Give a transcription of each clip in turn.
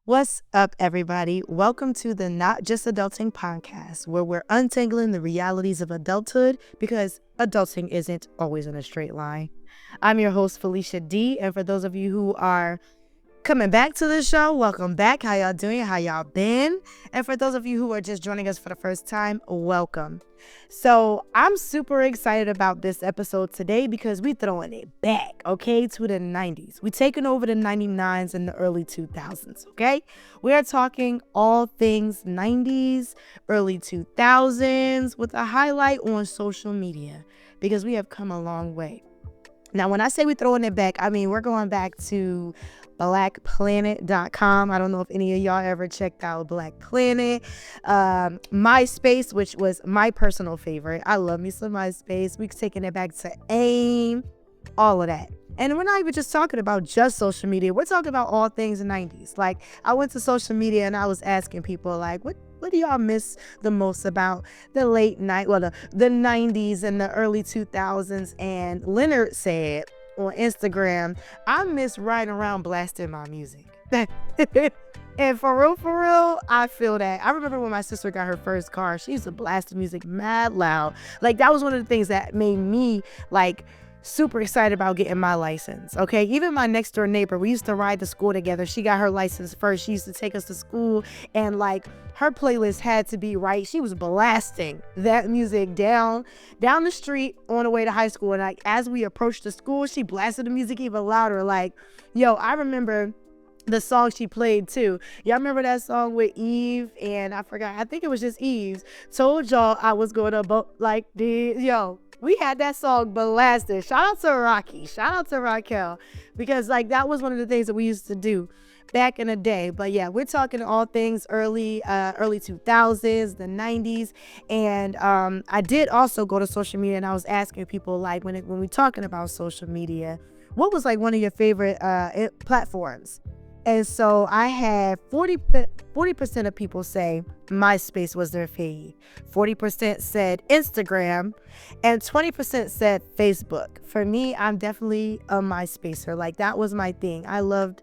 What's up, everybody? Welcome to the Not Just Adulting podcast, where we're untangling the realities of adulthood because adulting isn't always in a straight line. I'm your host, Felicia D. And for those of you who are coming back to the show, welcome back. How y'all doing? How y'all been? And for those of you who are just joining us for the first time, welcome. So I'm super excited about this episode today because we throwing it back, okay, to the 90s. We taking over the 99s and the early 2000s, okay? We are talking all things 90s, early 2000s with a highlight on social media because we have come a long way. Now, when I say we're throwing it back, I mean we're going back to blackplanet.com. I don't know if any of y'all ever checked out Black Planet. MySpace, which was my personal favorite. I love me some MySpace. We're taking it back to AIM, all of that. And we're not even just talking about just social media. We're talking about all things 90s. Like, I went to social media and I was asking people, like, what do y'all miss the most about the late night, the 90s and the early 2000s? And Leonard said on Instagram, I miss riding around blasting my music. And for real, I feel that. I remember when my sister got her first car, she used to blast the music mad loud. Like, that was one of the things that made me, like, super excited about getting my license. Okay, even my next door neighbor, we used to ride to school together. She got her license first. She used to take us to school, and like, her playlist had to be right. She was blasting that music down the street on the way to high school. And like, as we approached the school, she blasted the music even louder. Like, yo, I remember the song she played too. Y'all remember that song with Eve? And I forgot, I think it was just Eve's. Told y'all I was going to vote like this. Yo, we had that song blasted. Shout out to Rocky. Shout out to Raquel. Because like, that was one of the things that we used to do back in the day. But yeah, we're talking all things early 2000s, the 90s. And I did also go to social media and I was asking people, like, when we're talking about social media, what was like one of your favorite platforms? And so I had 40% of people say MySpace was their fave. 40% said Instagram, and 20% said Facebook. For me, I'm definitely a MySpacer. Like, that was my thing. I loved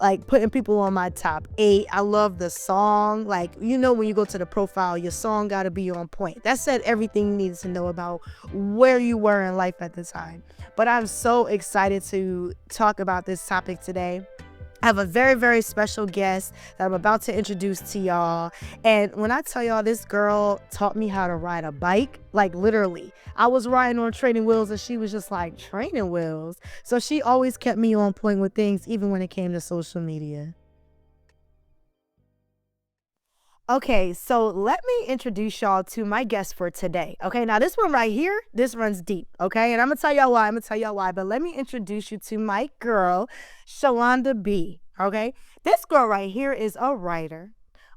like putting people on my top 8. I love the song. Like, you know, when you go to the profile, your song got to be on point. That said everything you needed to know about where you were in life at the time. But I'm so excited to talk about this topic today. I have a very, very special guest that I'm about to introduce to y'all. And when I tell y'all, this girl taught me how to ride a bike, like literally. I was riding on training wheels and she was just like, training wheels? So she always kept me on point with things, even when it came to social media. Okay, so let me introduce y'all to my guest for today. Okay, now this one right here, this runs deep. Okay, and I'm gonna tell y'all why. But let me introduce you to my girl, Shalonda B. Okay, this girl right here is a writer,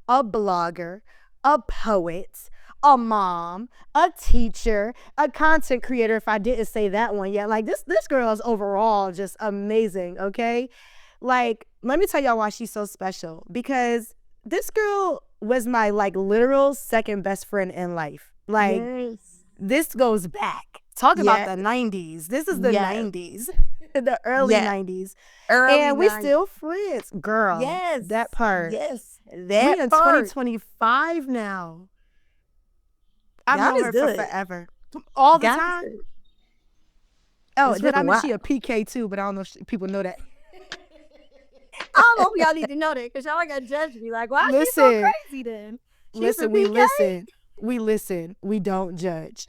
a blogger, a poet, a mom, a teacher, a content creator. If I didn't say that one yet, like this girl is overall just amazing. Okay, like, let me tell y'all why she's so special, because this girl was my like literal second best friend in life. Like, Yes. this goes back. Talk about Yes. the 90s. This is the Yes. 90s, the early Yes. 90s. Early And we 90s. still friends. Girl, Yes. that part. Yes. We That in part. 2025 now. I've God known is her good. for forever. All the God is time. good. Oh, It's then I really mean, she wild. a PK too, but I don't know if people know that. I don't know if y'all need to know that because y'all got to judge me. Like, why is she so Listen. crazy then? She's Listen, a we PK? listen. We listen. We don't judge.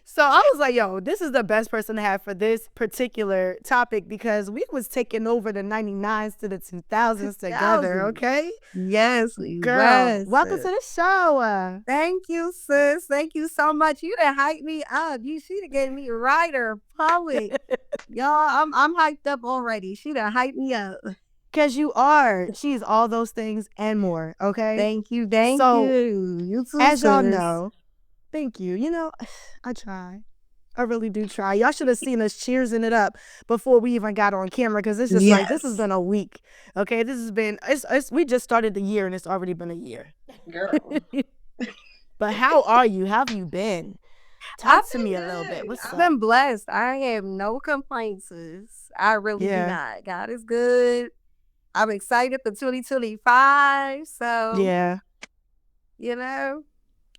So I was like, yo, this is the best person to have for this particular topic because we was taking over the 99s to the 2000s together, okay? Yes, we Girl, was. welcome to the show. Thank you, sis. Thank you so much. You done hyped me up. She done gave me writer, poet. Y'all, I'm hyped up already. She done hyped me up. Because you are. She's all those things and more, okay? Thank you. So, You too, as y'all sis. know, thank you. You know, I try. I really do try. Y'all should have seen us cheersing it up before we even got on camera because it's just like, this has Yes. been a week. Okay, this has been, we just started the year and it's already been a year. Girl. But how are you? How have you been? Talk to me a little bit. What's I've up? been blessed. I have no complaints. I really do Yeah. not. God is good. I'm excited for 2025. So, Yeah. you know,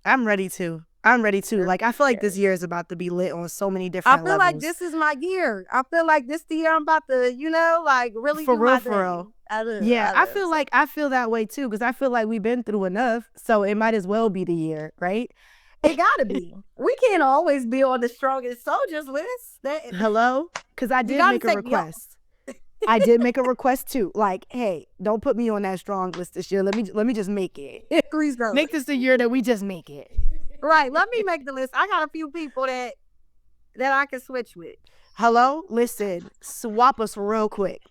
I'm ready to. I'm ready too. Like, I feel like this yes. year is about to be lit on so many I different feel like levels. this is my year. I feel like this the year I'm about to, like really For do real, my for real. thing. I do. Yeah, I I do. feel like I feel that way too, because I feel like we've been through enough, so it might as well be the year, right? It gotta be. We can't always be on the strongest soldiers list. Hello? Because I You did gotta make a take me off. request. I did make a request too. Like, hey, don't put me on that strong list this year. Let me just make it. Grease girl. Make this the year that we just make it. Right. Let me make the list. I got a few people that I can switch with. Hello? Listen, swap us real quick.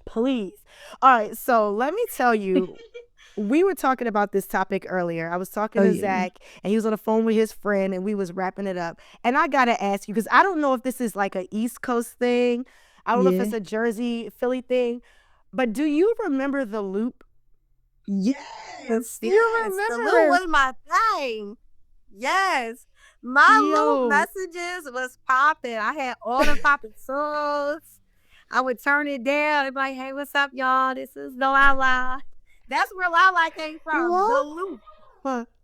Please. All right, so let me tell you, we were talking about this topic earlier. I was talking to Zach, and he was on the phone with his friend, and we was wrapping it up. And I gotta ask you, because I don't know if this is like a East Coast thing. I don't know if it's a Jersey, Philly thing. But do you remember the loop? Yes. You The remember? loop was my thing. Yes. My Yo. loop messages was popping. I had all the popping songs. I would turn it down and be like, hey, what's up, y'all? This is the Lala. That's where Lala came from. What? The loop.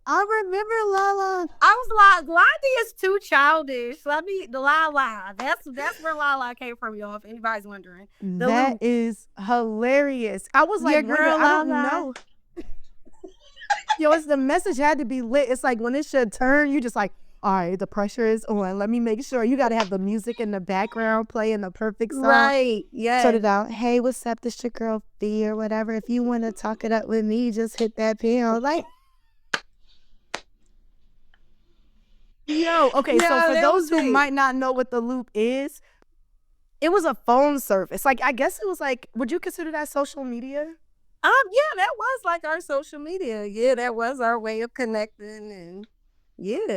I remember Lala. I was like, Blondie is too childish. The Lala. That's where Lala came from, y'all, if anybody's wondering. That loop. is hilarious. I was like, Your girl, I don't Lala. know. Yo, it's the message had to be lit. It's like when it should turn, you just like, all right, the pressure is on. Let me make sure. You got to have the music in the background playing the perfect song. Right. Yeah. Turn it out. Hey, what's up? This your girl B or whatever. If you want to talk it up with me, just hit that pin. Like, yo, okay. Yeah, So for that those was who it. might not know what the loop is, it was a phone service. Like, I guess it was like, would you consider that social media? Yeah, that was like our social media. Yeah, that was our way of connecting and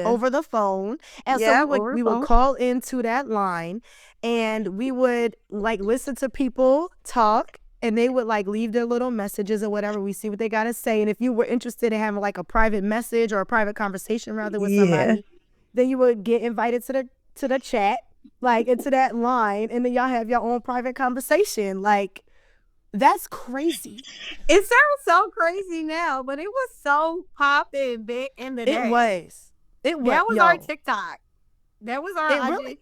Over the phone. And Yeah, so we would call into that line and we would like listen to people talk and they would like leave their little messages or whatever. We see what they got to say. And if you were interested in having like a private message or a private conversation rather with somebody, then you would get invited to the chat, like into that line, and then y'all have your own private conversation. Like, that's crazy. It sounds so crazy now, but it was so popping big in the day. It was. That was our TikTok. That was our IG. Really,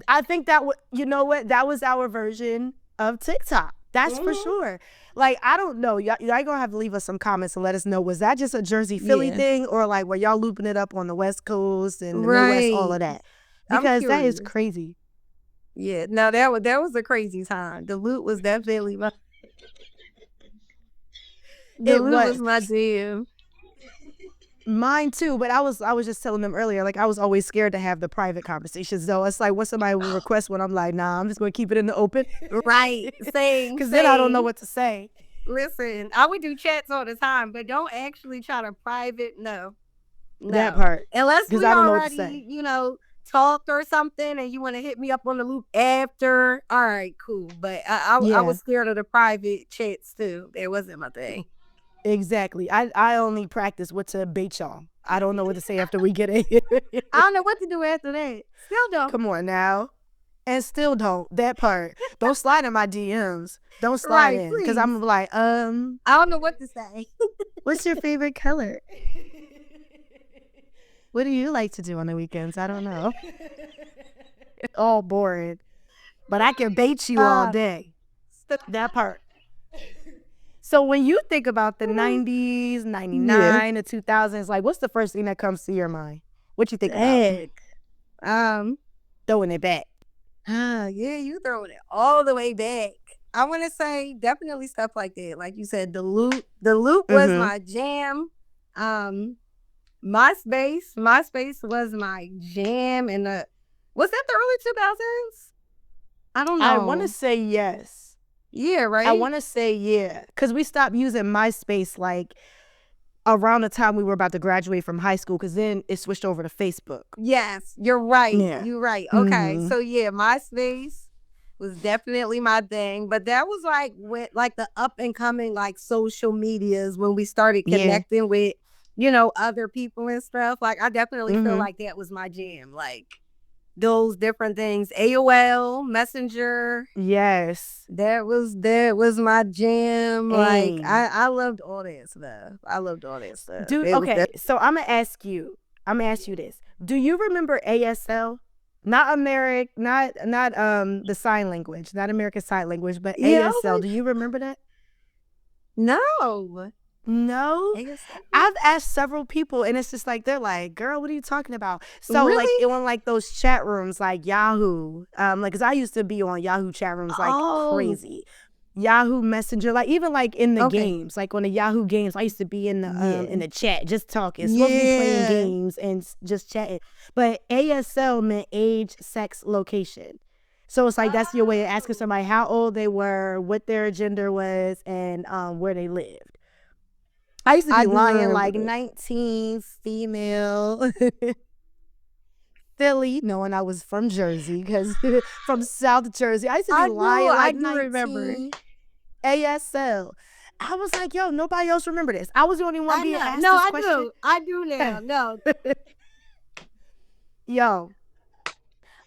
I think that you know what? That was our version of TikTok. That's for sure. Like, I don't know. Y'all gonna have to leave us some comments and let us know. Was that just a Jersey Philly thing, or like were y'all looping it up on the West Coast and the Midwest, all of that? Because that is crazy. Yeah, no, that was a crazy time. The loop was definitely my. The loop was my jam. Mine too, but I was just telling them earlier, like I was always scared to have the private conversations though. It's like when somebody would request one, I'm like, nah, I'm just gonna keep it in the open. Right. Same. Because then I don't know what to say. Listen, I would do chats all the time, but don't actually try to private. No. That part. Unless we I don't know what already, to say. talked or something and you want to hit me up on the loop after. All right, cool. But I was scared of the private chats too. It wasn't my thing. Exactly. I only practice what to bait y'all. I don't know what to say after we get in. I don't know what to do after that. Still don't. Come on now. And still don't. That part. Don't slide in my DMs. Don't slide in. Because I'm like, I don't know what to say. What's your favorite color? What do you like to do on the weekends? I don't know. All boring. But I can bait you all day. That part. So when you think about the 90s, 99, the 2000s, like what's the first thing that comes to your mind? What you think about? Throwing it back. Yeah, you throwing it all the way back. I want to say definitely stuff like that. Like you said, the loop was my jam. MySpace was my jam. And was that the early 2000s? I don't know. I want to say yes. Yeah, right? I want to say yeah. Because we stopped using MySpace like around the time we were about to graduate from high school, because then it switched over to Facebook. Yes, you're right. Yeah. You're right. Okay, so yeah, MySpace was definitely my thing, but that was like with like the up and coming like social medias when we started connecting with other people and stuff. Like, I definitely feel like that was my jam. Like, those different things. AOL, Messenger. Yes. That was my jam. Like, Aim. I loved all that stuff. I loved all that stuff. Dude, It was okay, so I'm gonna ask you this. Do you remember ASL? Not the sign language, not American Sign Language, but Yeah, I was ASL. like, Do you remember that? no. No. ASL? I've asked several people, and it's just like they're like, "Girl, what are you talking about?" So like Really? it on like those chat rooms, like Yahoo, like because I used to be on Yahoo chat rooms like Oh, crazy. Yahoo Messenger, like even like in the okay. games, like on the Yahoo games, I used to be in Yeah. the chat, just talking, supposed to be playing Yeah. games and just chatting. But ASL meant age, sex, location. So it's like that's your way of asking somebody how old they were, what their gender was, and where they lived. I used to I be do lying remember like that. 19, female, Philly, knowing I was from Jersey, because from South Jersey. I used to be lying I like do remember. 19, ASL. I was like, yo, nobody else remember this. I was the only one I being know. asked No, this I question. do. I do now. No. Yo,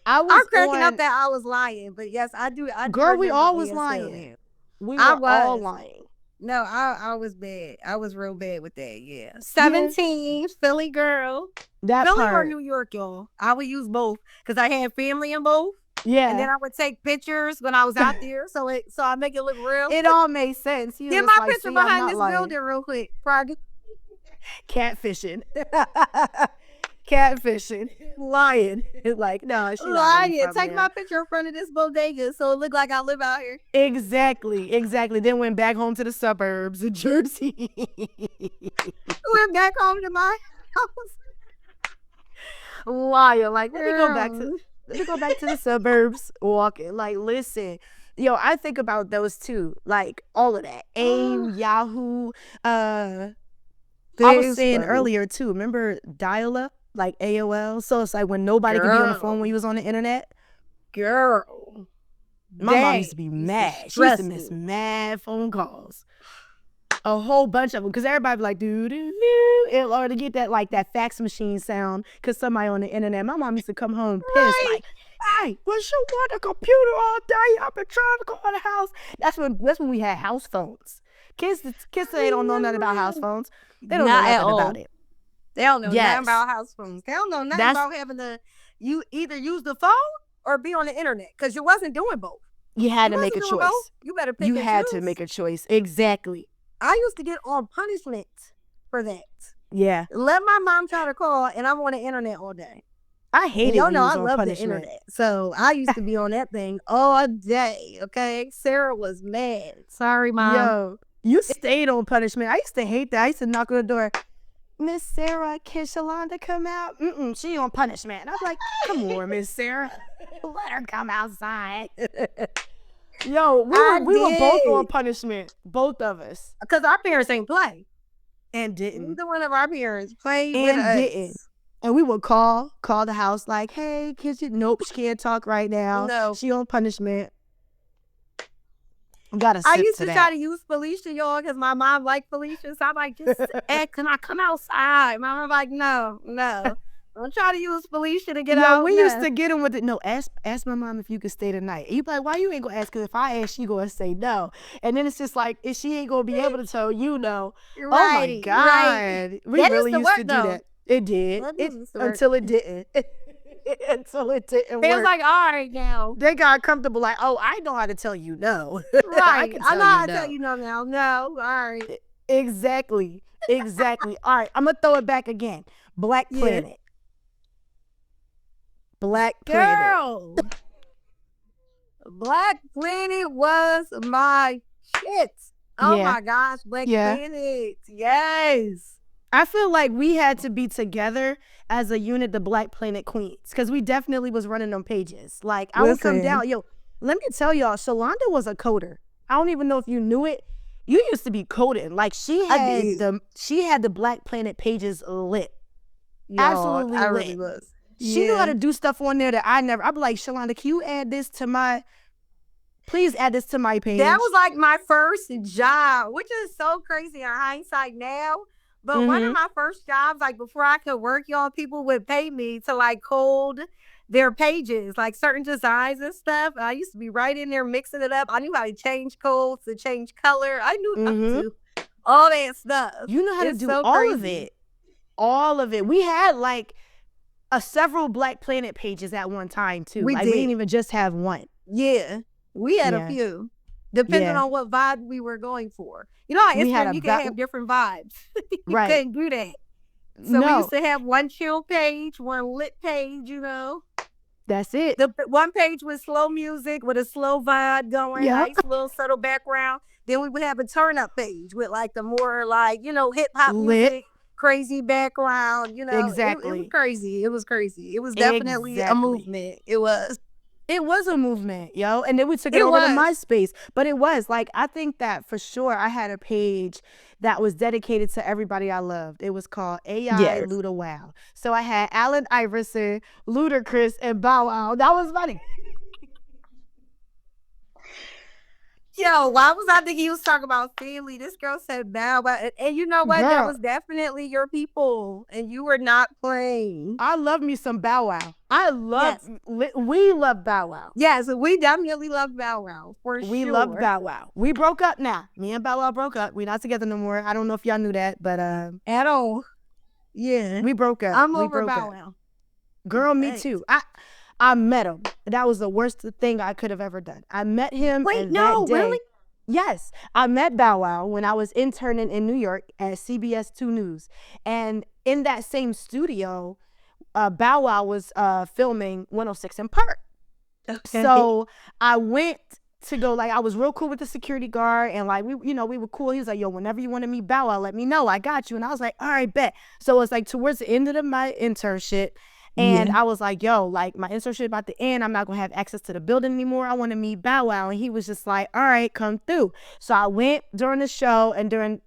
I I'm was cracking up on, that I was lying, but yes, I do girl, we remember all was ASL lying. now. We I were all was. lying. No, I was bad. I was real bad with that. Yeah. Yeah, 17, Philly girl. that Philly or part. New York, y'all. I would use both because I had family in both. And then Yeah. I would take pictures when I was out there. So I make it look real. It all made sense. You Get was my like, picture see, I'm behind not this lying. building real quick. Private. Catfishing. Catfishing. Lying. Like, no, she's not really Lying. from Take there. my picture in front of this bodega so it look like I live out here. Exactly. Then went back home to the suburbs of Jersey. Went back home to my house. Liar. Like, let me go back to Girl. the suburbs walking. Like, listen. Yo, I think about those too. Like all of that. AIM, Yahoo, I was This saying funny. earlier too, remember dial-up? Like AOL. So it's like when nobody could be on the phone Girl. when you was on the internet. Girl. My mom That used to be used to mad. She used stress to miss me. mad phone calls. A whole bunch of them. Because everybody be like, doo doo doo. Or to get that like that fax machine sound. Because somebody on the internet. My mom used to come home pissed Right. like, hey, was you on the computer all day? I've been trying to go in the house. That's when we had house phones. Kids today don't know nothing about house phones. They don't know Not at nothing all. about it. They don't know nothing Yes. about house phones. They don't know nothing That's- about having to you either use the phone or be on the internet because you wasn't doing both. You had You to make a wasn't doing both. choice. You better pick You and had choose. to make a choice. Exactly. I used to get on punishment for that. Yeah. Let my mom try to call and I'm on the internet all day. I And hated y'all when you know was I on love the punishment. internet. So I used to be on that thing all day. Okay. Sarah was mad. Sorry, Mom. Yo, you stayed on punishment. I used to hate that. I used to knock on the door. Miss Sarah, can Shalonda come out? She on punishment. And I was like, come on, Miss Sarah. Let her come outside. Yo, we were both on did. punishment. Both of us. Because our parents ain't play. And didn't. Neither one of our parents played with And us. didn't. And we would call the house like, hey, nope, she can't talk right now. No. She on punishment. Gotta sip I used to to that. try to use Felicia, y'all, because my mom liked Felicia. So I'm like, just can I come outside? My mom like, no. Don't try to use Felicia to get out. We no. used to get him with it. No, ask my mom if you could stay tonight. You be like, why you ain't gonna ask? Because if I ask, she gonna say no. And then it's just like, if she ain't gonna be able to tell you no. Right, Oh my God. right. We That really used to used work, to do though. that. It did. That used to work. Until it didn't. Until it didn't They was work. like, all right now. They got comfortable like, oh, I know how to tell you no. Right. I can I tell know how you to no. tell you no now. No. All right. Exactly. All right, I'm gonna throw it back again. Black Yeah. Planet. Black Planet. Girl. Black Planet was my shit. Oh Yeah. my gosh. Black Yeah. Planet. Yes. I feel like we had to be together as a unit, the Black Planet Queens, because we definitely was running them pages. Like, I would come Listen. down. Yo, let me tell y'all, Shalonda was a coder. I don't even know if you knew it. You used to be coding. Like, she had the Black Planet pages lit. Absolutely I lit. really was. She knew how to do stuff on there that I'd be like, Shalonda, can you add this to my, please add this to my page. That was like my first job, which is so crazy in hindsight now. But one of my first jobs, like before I could work, y'all, people would pay me to like code their pages, like certain designs and stuff. I used to be right in there mixing it up. I knew how to change codes, to change color. I knew how to do all that stuff. You know how to do so all crazy. of it. All of it. We had like several Black Planet pages at one time too. We We did. didn't even just have one. Yeah, we had a few, depending on what vibe we were going for. You know, on We had Instagram, a you can have different vibes. You Right. couldn't do that. So we used to have one chill page, one lit page, you know. That's it. The one page with slow music with a slow vibe going, Yep. nice little subtle background. Then we would have a turn up page with like the more like, you know, hip hop Lit. music, crazy background, you know. It was Exactly. crazy. It was crazy. It was definitely a Exactly. movement. It was. It was a movement, yo. And then we took It it over to was. MySpace. But it was like, I think that for sure I had a page that was dedicated to everybody I loved. It was called AI Yes. Luda Wow. So I had Allen Iverson, Ludacris, and Bow Wow. That was funny. Yo, why was I thinking he was talking about Philly? This girl said Bow Wow. And you know what? That Girl. was definitely your people. And you were not playing. I love me some Bow Wow. We love Bow Wow. Yes, we definitely love Bow Wow. For sure. We love Bow Wow. We broke up now. Me and Bow Wow broke up. We're not together no more. I don't know if y'all knew that, but At all. Yeah. we broke up. I'm We over broke Bow up. Wow. Girl, me Thanks. too. I met him. That was the worst thing I could have ever done. I met him. Wait, and no, that day, really? Yes, I met Bow Wow when I was interning in New York at CBS 2 News. And in that same studio, Bow Wow was filming 106 in Park. Okay. So I went to go, like, I was real cool with the security guard, and like we were cool. He was like, yo, whenever you want to meet Bow Wow, let me know. I got you. And I was like, all right, bet. So it's like towards the end of my internship. And I was like, yo, like my internship about to end. I'm not going to have access to the building anymore. I want to meet Bow Wow. And he was just like, all right, come through. So I went during the show, and during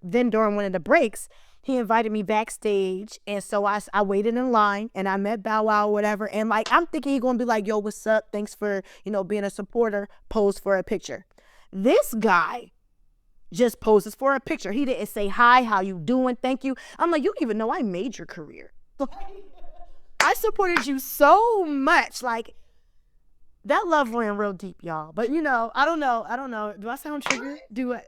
one of the breaks, he invited me backstage. And so I waited in line, and I met Bow Wow or whatever. And like, I'm thinking he's going to be like, yo, what's up? Thanks for, being a supporter. Pose for a picture. This guy just poses for a picture. He didn't say, hi, how you doing? Thank you. I'm like, you don't even know I made your career. I supported you so much. Like, that love ran real deep, y'all. But I don't know. Do I sound triggered? Do it.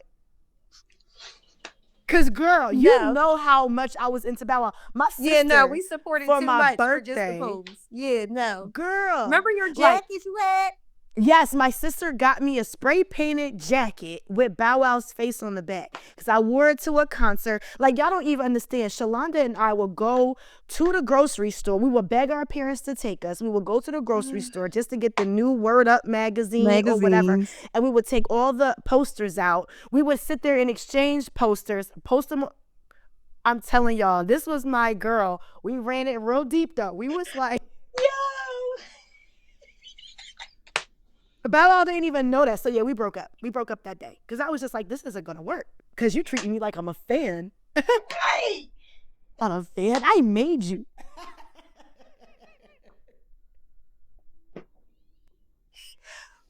Cause girl, you know how much I was into Bow Wow. My sister. Yeah, no, we supported for too my much birthday. for just the pose. Yeah, no. Girl. Remember your jacket you had? Yes, my sister got me a spray painted jacket with Bow Wow's face on the back because I wore it to a concert. Like, y'all don't even understand. Shalonda and I would go to the grocery store. We would beg our parents to take us. We would go to the grocery store just to get the new Word Up magazine or whatever. And we would take all the posters out. We would sit there and exchange posters, post them. I'm telling y'all, this was my girl. We ran it real deep though. We was like, yo. Bow Wow didn't even know that. So yeah, we broke up. We broke up that day. Because I was just like, this isn't going to work. Because you treating me like I'm a fan. Not a fan. I made you.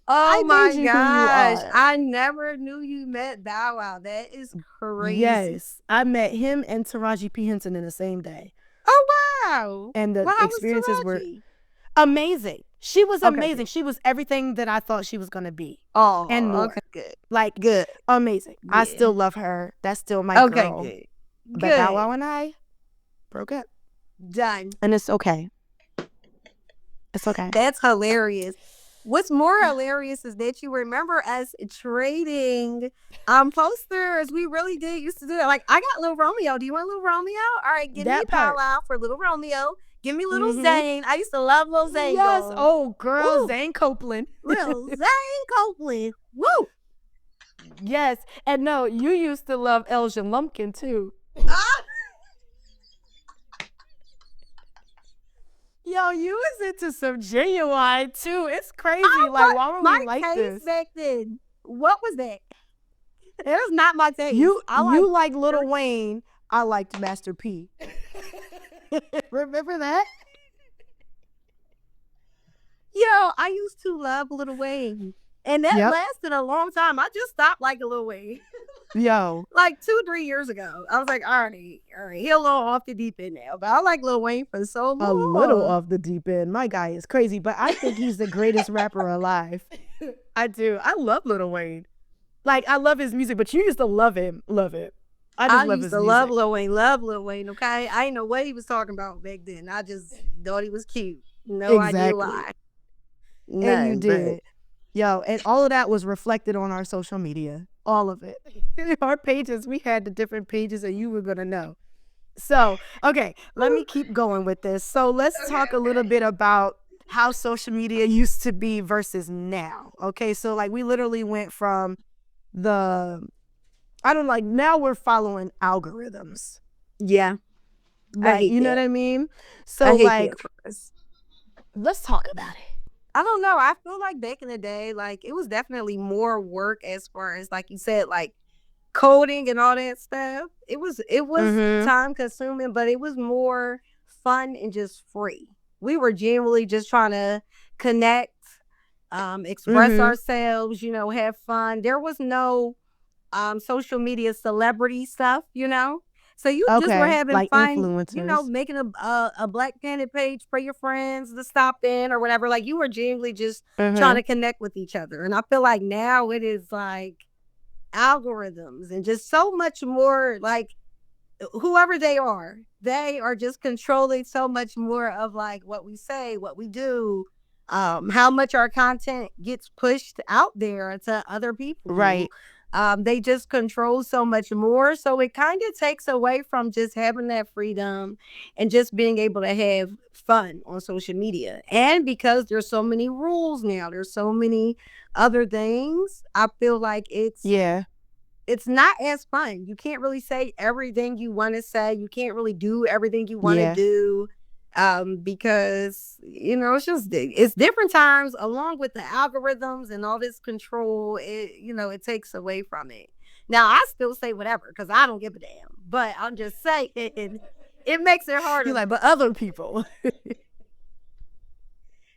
Oh my gosh. I never knew you met Bow Wow. That is crazy. Yes. I met him and Taraji P. Henson in the same day. Oh wow. And the How experiences was were Taraji? amazing. She was amazing. Good. She was everything that I thought she was going to be. Oh, and more. Okay, good. Like, good. Amazing. Yeah. I still love her. That's still my girl. Okay, good. But Bow Wow and I broke up. Done. And it's okay. It's okay. That's hilarious. What's more hilarious is that you remember us trading posters. We really did used to do that. Like, I got Little Romeo. Do you want Little Romeo? All right, give me Bow Wow for Little Romeo. Give me Little Zane. I used to love Little Zane. Yes. Oh, girl, Woo. Zane Copeland. Little Zane Copeland. Woo. Yes. And no, you used to love Elgin Lumpkin too. Yo, you was into some Genuine too. It's crazy. Like, why were we like this? Back then, what was that? It was not my taste. You like Lil Wayne. I liked Master P. Remember that? Yo, I used to love Lil Wayne. And that Yep. lasted a long time. I just stopped liking Lil Wayne. Yo, Like 2-3 years ago. I was like, all right, he a little off the deep end now. But I like Lil Wayne for so a little long. off the deep end. My guy is crazy, but I think he's the greatest rapper alive. I do. I love Lil Wayne. Like, I love his music, but you used to love him. Love it. I just I love used his to love music. Lil Wayne, okay? I didn't know what he was talking about back then. I just thought he was cute. No idea Exactly. why. And you None, but did. Yo, and all of that was reflected on our social media. All of it. Our pages, we had the different pages and you were going to know. So, okay, let me keep going with this. So, let's talk a little bit about how social media used to be versus now. Okay, so like we literally went from the, I don't like, now we're following algorithms. yeah. I Like, hate you know that. what I mean? I So, hate like, that for us. let's talk about it. I don't know. I feel like back in the day, like it was definitely more work as far as like you said, like coding and all that stuff. It was Mm-hmm. time consuming, but it was more fun and just free. We were genuinely just trying to connect, express Mm-hmm. ourselves, have fun. There was no social media celebrity stuff, So you just were Okay, having like fun, influencers. making a Black Planet page for your friends to stop in or whatever. Like you were genuinely just trying Mm-hmm. to connect with each other. And I feel like now it is like algorithms and just so much more like whoever they are just controlling so much more of like what we say, what we do, how much our content gets pushed out there to other people. Right. They just control so much more. So it kind of takes away from just having that freedom and just being able to have fun on social media. And because there's so many rules now, there's so many other things, I feel like Yeah. it's not as fun. You can't really say everything you want to say. You can't really do everything you want to Yeah. do. Because it's different times along with the algorithms and all this control, it takes away from it. Now I still say whatever because I don't give a damn. But I'm just saying it makes it harder. You're like, but other people.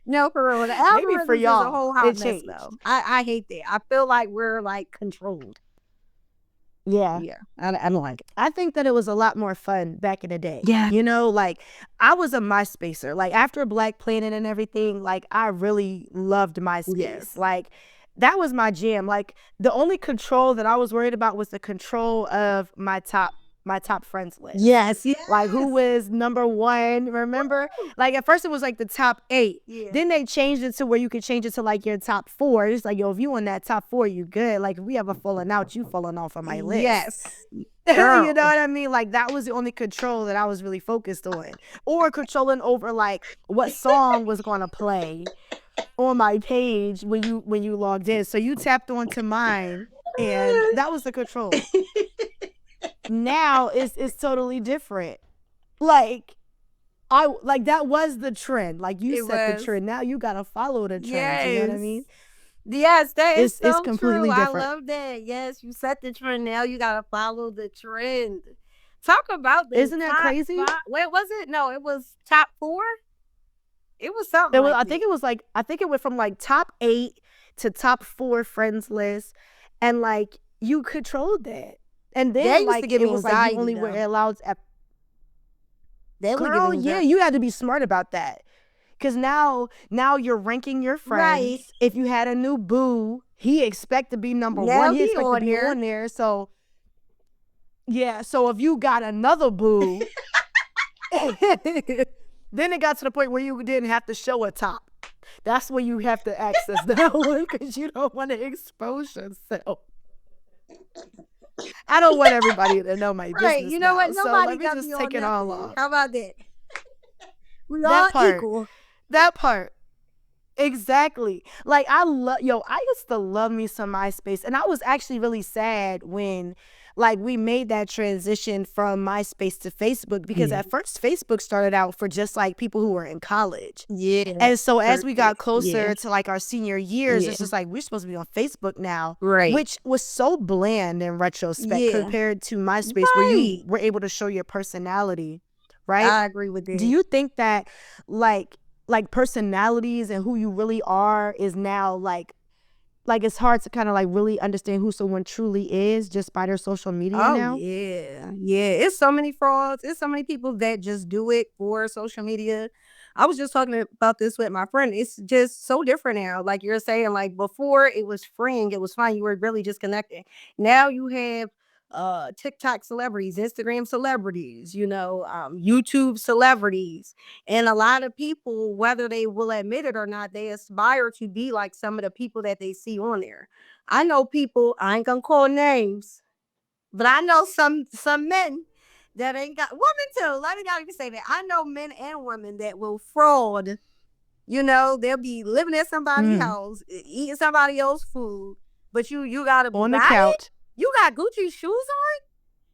No, for real. The Maybe for algorithms is a y'all, whole it hot mess changed. though. I hate that. I feel like we're like controlled. Yeah. Yeah. I don't like it. I think that it was a lot more fun back in the day. Yeah. You know, like I was a MySpacer. Like after Black Planet and everything, like I really loved MySpace. Yes. Like that was my jam. Like the only control that I was worried about was the control of my top friends list. Yes. Like who was number one, remember? Like at first it was like the top 8. Yeah. Then they changed it to where you could change it to like your top 4. It's like, yo, if you on that top 4, you good. Like if we have a falling out, you falling off of my list. Yes. You know what I mean? Like that was the only control that I was really focused on. Or controlling over like what song was gonna play on my page when you logged in. So you tapped onto mine and that was the control. Now it's totally different. Like that was the trend. Like you set the trend. Now you gotta follow the trend. You know what I mean? Yes, that is so It's completely true. different. I love that. Yes, you set the trend. Now you gotta follow the trend. Talk about the Isn't that top crazy? 5. Wait, was it? No, it was top 4. It was something. I think it went from like top 8 to top 4 friends list, and like you controlled that. And then That used like to give it me was like you anxiety, only though. were allowed. That would give Girl, me yeah, anxiety. you had to be smart about that. Cause now you're ranking your friends. Right. If you had a new boo, he expect to be number Now 1. He he expect to on be there. on there. So yeah, so if you got another boo, then it got to the point where you didn't have to show a top. That's when you have to access that one because you don't want to expose yourself. I don't want everybody to know my business. Right. You know what? now, so Nobody let me got just me take on it all nothing. off. How about that? We That all part. equal. That part. Exactly. Like I used to love me some MySpace, and I was actually really sad when like we made that transition from MySpace to Facebook because Yeah. at first Facebook started out for just like people who were in college. Yeah. And so as we got Perfect. closer Yeah. to like our senior years, Yeah. it's just like we're supposed to be on Facebook now, Right. which was so bland in retrospect Yeah. compared to MySpace where you Right. were able to show your personality, right? I agree with that. Do you think that like personalities and who you really are is now like like it's hard to kind of like really understand who someone truly is just by their social media Oh now. yeah, yeah. It's so many frauds. It's so many people that just do it for social media. I was just talking about this with my friend. It's just so different now. Like you're saying, like before it was freeing, it was fine. You were really just connecting. Now you have TikTok celebrities, Instagram celebrities, YouTube celebrities. And a lot of people, whether they will admit it or not, they aspire to be like some of the people that they see on there. I know people, I ain't gonna call names, but I know some men that ain't got, women too. Let me not even say that. I know men and women that will fraud. They'll be living at somebody's house, eating somebody else's food, but you got a On the Bugatti, couch. you got Gucci shoes on,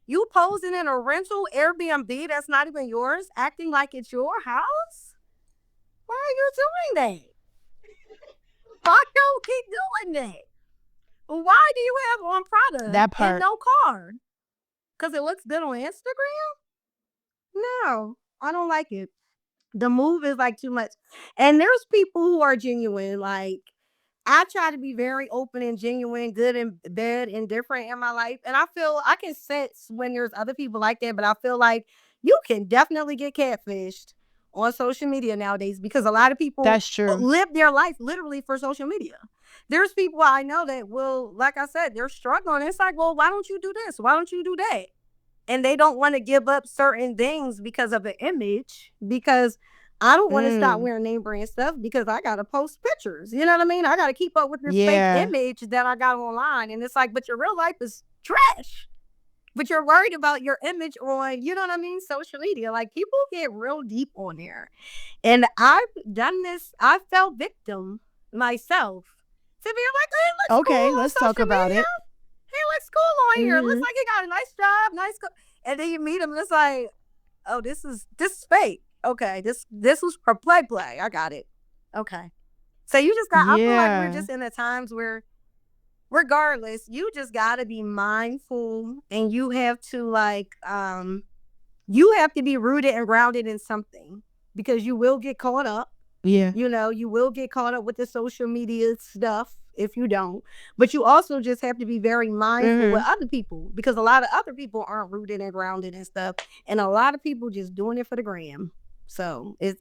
you posing in a rental Airbnb that's not even yours, acting like it's your house. Why are you doing that? Why don't keep doing that? Why do you have on Prada That and part. no car? Because it looks good on Instagram? No, I don't like it. The move is like too much. And there's people who are genuine. Like, I try to be very open and genuine, good and bad, and different in my life. And I feel I can sense when there's other people like that, but I feel like you can definitely get catfished on social media nowadays because a lot of people That's true. live their life literally for social media. There's people I know that will, like I said, they're struggling. It's like, well, why don't you do this? Why don't you do that? And they don't want to give up certain things because of an image, because I don't want to stop wearing name brand stuff because I got to post pictures. You know what I mean? I got to keep up with this fake image that I got online. And it's like, but your real life is trash. But you're worried about your image on, you know what I mean? Social media. Like, people get real deep on there. And I've done this. I fell victim myself to be like, hey, let's Okay, cool let's talk about media. it. Hey, let's cool on here. Looks like you got a nice job, and then you meet him, and it's like, oh, this is fake. Okay, this was for play. I got it. Okay, so you just got. I feel like we're just in the times where, regardless, you just got to be mindful, and you have to you have to be rooted and grounded in something, because you will get caught up. Yeah. You will get caught up with the social media stuff if you don't. But you also just have to be very mindful with other people, because a lot of other people aren't rooted and grounded and stuff. And a lot of people just doing it for the gram. So it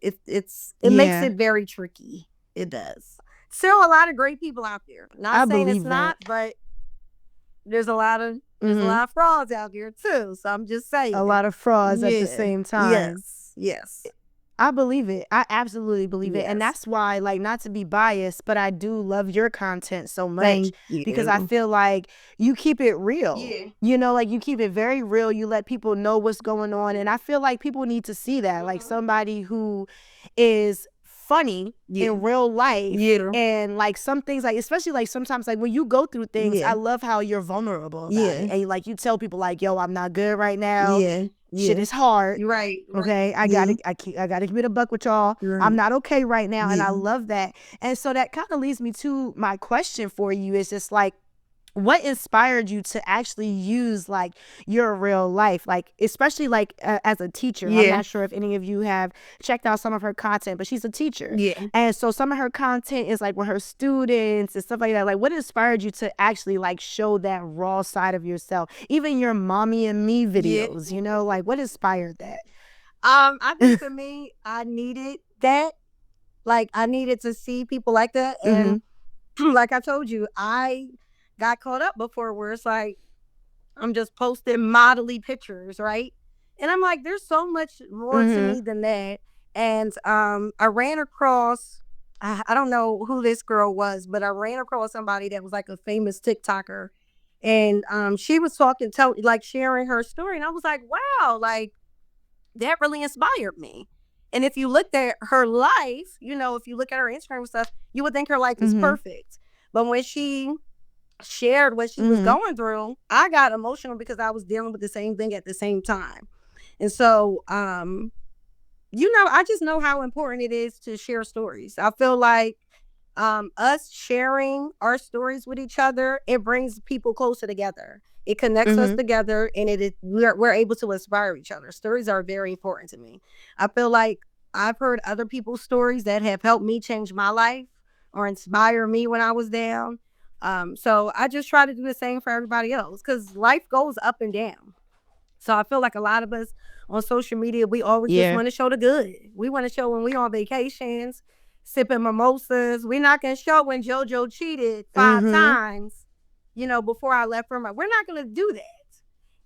makes it very tricky. It does. Still a lot of great people out there. Not saying it's not, but there's a lot of frauds out there too. So I'm just saying. A lot of frauds at the same time. Yes. I believe it. I absolutely believe it. And that's why, like, not to be biased, but I do love your content so much because I feel like you keep it real. Yeah. Like you keep it very real. You let people know what's going on. And I feel like people need to see that. Like somebody who is funny in real life, and like some things, like especially like sometimes like when you go through things, I love how you're vulnerable about it. And like you tell people like, yo, I'm not good right now. Shit is hard. Right. Okay. I gotta keep it a buck with y'all. I'm not okay right now. And I love that. And so that kind of leads me to my question for you, is just like, what inspired you to actually use like your real life, like especially like as a teacher? I'm not sure if any of you have checked out some of her content, but she's a teacher, and so some of her content is like with her students and stuff like that. Like, what inspired you to actually like show that raw side of yourself? Even your mommy and me videos, like what inspired that? I think for me, I needed that. Like, I needed to see people like that. And like I told you, I got caught up before where it's like, I'm just posting modelly pictures, right? And I'm like, there's so much more to me than that. And I ran across, I don't know who this girl was, but I ran across somebody that was like a famous TikToker. And she was sharing her story. And I was like, wow, like, that really inspired me. And if you looked at her life, if you look at her Instagram stuff, you would think her life is perfect. But when she shared what she was going through, I got emotional because I was dealing with the same thing at the same time. And so, I just know how important it is to share stories. I feel like us sharing our stories with each other, it brings people closer together. It connects us together, and we're able to inspire each other. Stories are very important to me. I feel like I've heard other people's stories that have helped me change my life or inspire me when I was down. So I just try to do the same for everybody else because life goes up and down. So I feel like a lot of us on social media, we always just want to show the good. We want to show when we on vacations, sipping mimosas. We're not going to show when JoJo cheated 5 times, before I left from her. We're not going to do that.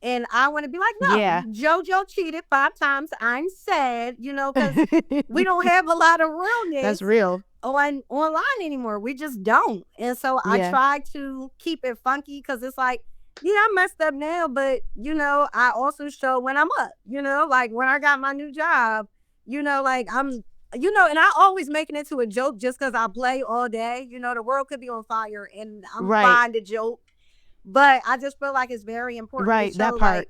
And I want to be like, no, JoJo cheated 5 times. I'm sad, because we don't have a lot of realness. That's real. Online anymore. We just don't. And so I try to keep it funky because it's like, I messed up now, but I also show when I'm up, like when I got my new job, like I'm, and I always making it to a joke just because I play all day. The world could be on fire and I'm fine to joke. But I just feel like it's very important. Right, to show, that part.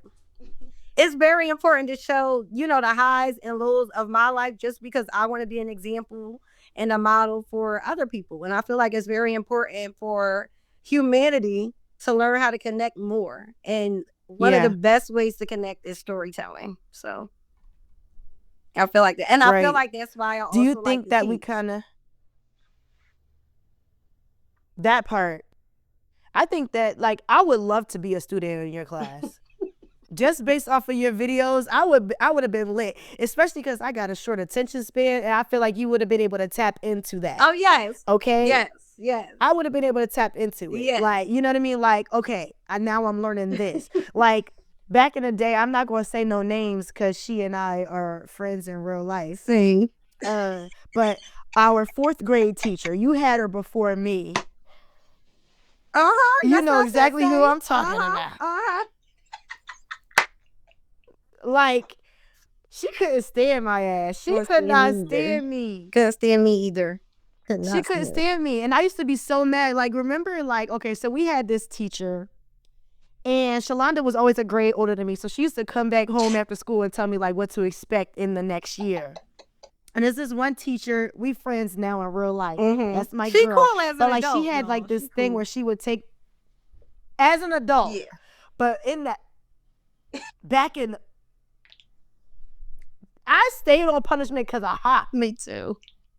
It's very important to show, the highs and lows of my life just because I want to be an example and a model for other people. And I feel like it's very important for humanity to learn how to connect more. And one of the best ways to connect is storytelling. So I feel like that. And I feel like that's why I also do you think like that teach. we kind of that part? I think that like I would love to be a student in your class. Just based off of your videos, I would have been lit, especially because I got a short attention span, and I feel like you would have been able to tap into that. Oh yes. Okay. Yes. I would have been able to tap into it. Yes. Like, you know what I mean? Like, okay, now I'm learning this. Like back in the day, I'm not going to say no names because she and I are friends in real life. See. But our 4th grade teacher, you had her before me. You know exactly who I'm talking about. Like, she couldn't stand my ass. She could not stand me. Couldn't stand me either. She couldn't stand me. And I used to be so mad. Like, remember, like, okay, so we had this teacher, and Shalonda was always a grade older than me. So she used to come back home after school and tell me, like, what to expect in the next year. And there's this one teacher, we friends now in real life. That's my girl. She cool as an but like adult, she had y'all. like this She thing cool. where she would take as an adult. Yeah. But in that back in I stayed on punishment because of hot. Me too.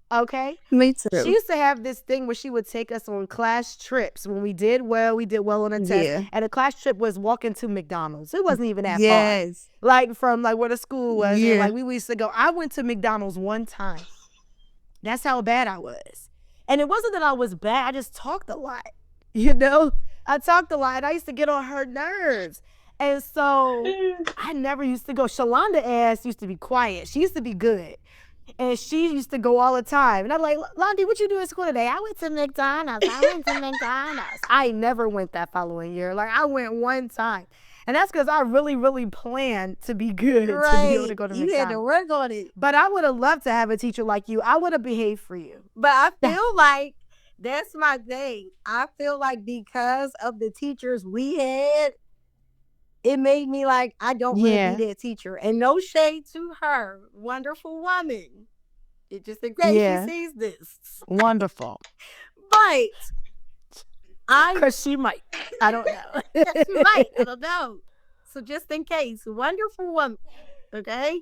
Okay? Me too. She used to have this thing where she would take us on class trips. When we did well on a test. And the class trip was walking to McDonald's. It wasn't even that far. Like from like where the school was. And like we used to go. I went to McDonald's one time. That's how bad I was. And it wasn't that I was bad. I just talked a lot. I talked a lot. I used to get on her nerves. And so I never used to go. Shalonda ass used to be quiet. She used to be good. And she used to go all the time. And I'm like, Londi, what you do at school today? I went to McDonald's. I never went that following year. Like, I went one time. And that's because I really, really planned to be good to be able to go to McDonald's. You had to work on it. But I would have loved to have a teacher like you. I would have behaved for you. But I feel like that's my thing. I feel like because of the teachers we had, it made me like, I don't want to be that teacher. And no shade to her. Wonderful woman. It just in case she sees this. Wonderful. But because she might. I don't know. She might. I don't know. So just in case, wonderful woman. Okay?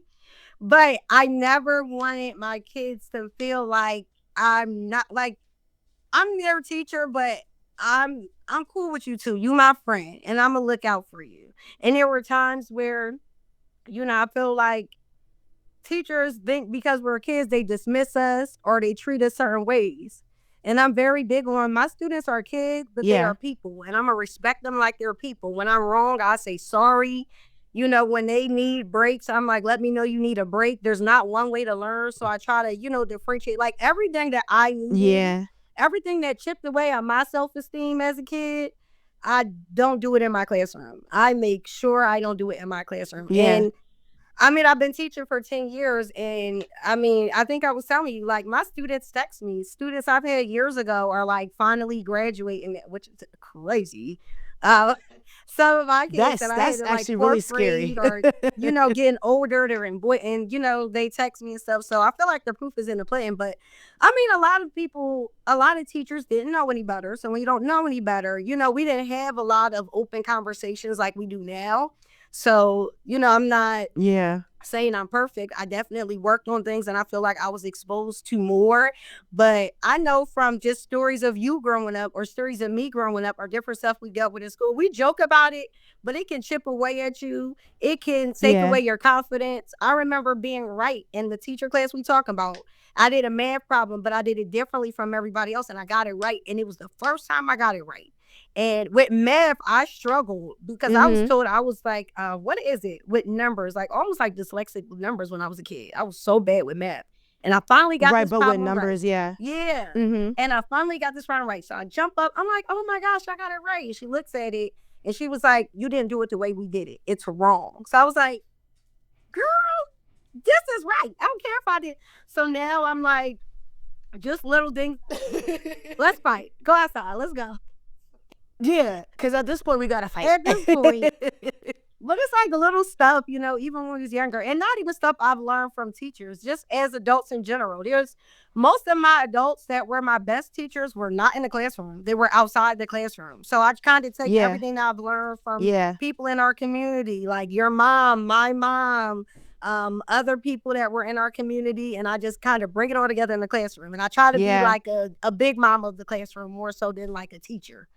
But I never wanted my kids to feel like I'm not like, I'm their teacher, but I'm cool with you too. You my friend, and I'm gonna look out for you. And there were times where, I feel like teachers think because we're kids, they dismiss us or they treat us certain ways. And I'm very big on my students are kids, but they are people, and I'm gonna respect them like they're people. When I'm wrong, I say sorry. When they need breaks, I'm like, let me know you need a break. There's not one way to learn, so I try to, differentiate. Like everything that I need. Everything that chipped away on my self-esteem as a kid, I don't do it in my classroom. I make sure I don't do it in my classroom. And I've been teaching for 10 years. And I think I was telling you, like my students text me. Students I've had years ago are like finally graduating, which is crazy. Some of my kids that I had in like actually really scary. Or, getting older, they're in boy, and they text me and stuff. So I feel like the proof is in the pudding. But a lot of teachers didn't know any better. So when you don't know any better, we didn't have a lot of open conversations like we do now. So, I'm not saying I'm perfect. I definitely worked on things and I feel like I was exposed to more. But I know from just stories of you growing up or stories of me growing up or different stuff we dealt with in school, we joke about it, but it can chip away at you. It can take Yeah. away your confidence. I remember being right in the teacher class we talk about. I did a math problem, but I did it differently from everybody else and I got it right. And it was the first time I got it right. And with math, I struggled because I was Mm-hmm. told, I was like, what is it with numbers? Like almost like dyslexic with numbers when I was a kid. I was so bad with math. And I finally got Right, this but with problem right. numbers, yeah. Yeah. Mm-hmm. And I finally got this problem right. So I jump up. I'm like, oh my gosh, I got it right. And she looks at it and she was like, you didn't do it the way we did it. It's wrong. So I was like, girl, this is right. I don't care if I did. So now I'm like, just little things. Let's fight. Go outside. Let's go. Yeah, because at this point we gotta fight. At this point. But it's like little stuff, you know, even when we was younger, and not even stuff I've learned from teachers, just as adults in general. There's most of my adults that were my best teachers were not in the classroom. They were outside the classroom. So I kind of take Yeah. everything I've learned from Yeah. people in our community, like your mom, my mom, other people that were in our community, and I just kind of bring it all together in the classroom. And I try to be Yeah. like a big mom of the classroom more so than like a teacher.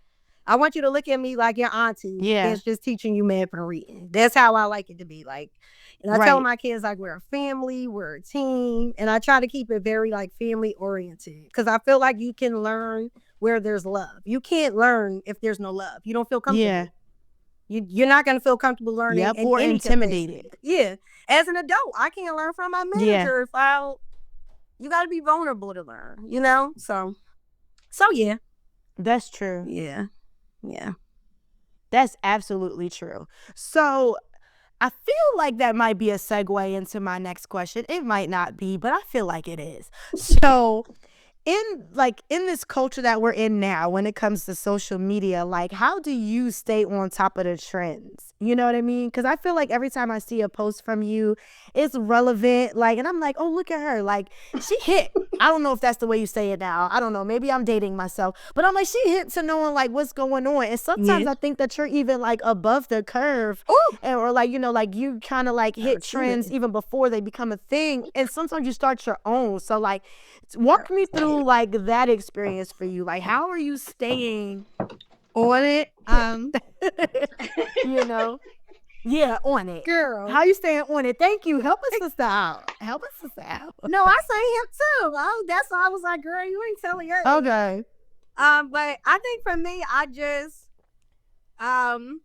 I want you to look at me like your auntie Yeah. that's just teaching you math and reading. That's how I like it to be. Like, and I tell Right. my kids, like, we're a family, we're a team. And I try to keep it very like family oriented because I feel like you can learn where there's love. You can't learn if there's no love. You don't feel comfortable. Yeah. You're not going to feel comfortable learning. Yep. in Or any intimidated. capacity. Yeah. As an adult, I can't learn from my manager if you got to be vulnerable to learn, you know? So yeah. That's true. Yeah. Yeah. That's absolutely true. So I feel like that might be a segue into my next question. It might not be, but I feel like it is. So in this culture that we're in now, when it comes to social media, like how do you stay on top of the trends? You know what I mean? Because I feel like every time I see a post from you, it's relevant. Like, and I'm like, oh, look at her. Like, she hit. I don't know if that's the way you say it now. I don't know. Maybe I'm dating myself. But I'm like, she hit to knowing like what's going on. And sometimes I think that you're even like above the curve. Or like, you know, like you kind of like hit trends even before they become a thing. And sometimes you start your own. So like, walk me through like that experience for you. Like, how are you staying on it? You know? Yeah, on it. Girl. How you staying on it? Thank you. Help us, sister out. Help us, sister out. No, I say him too. Oh, that's why I was like, girl, you ain't telling her. Okay. But I think for me, I just, I don't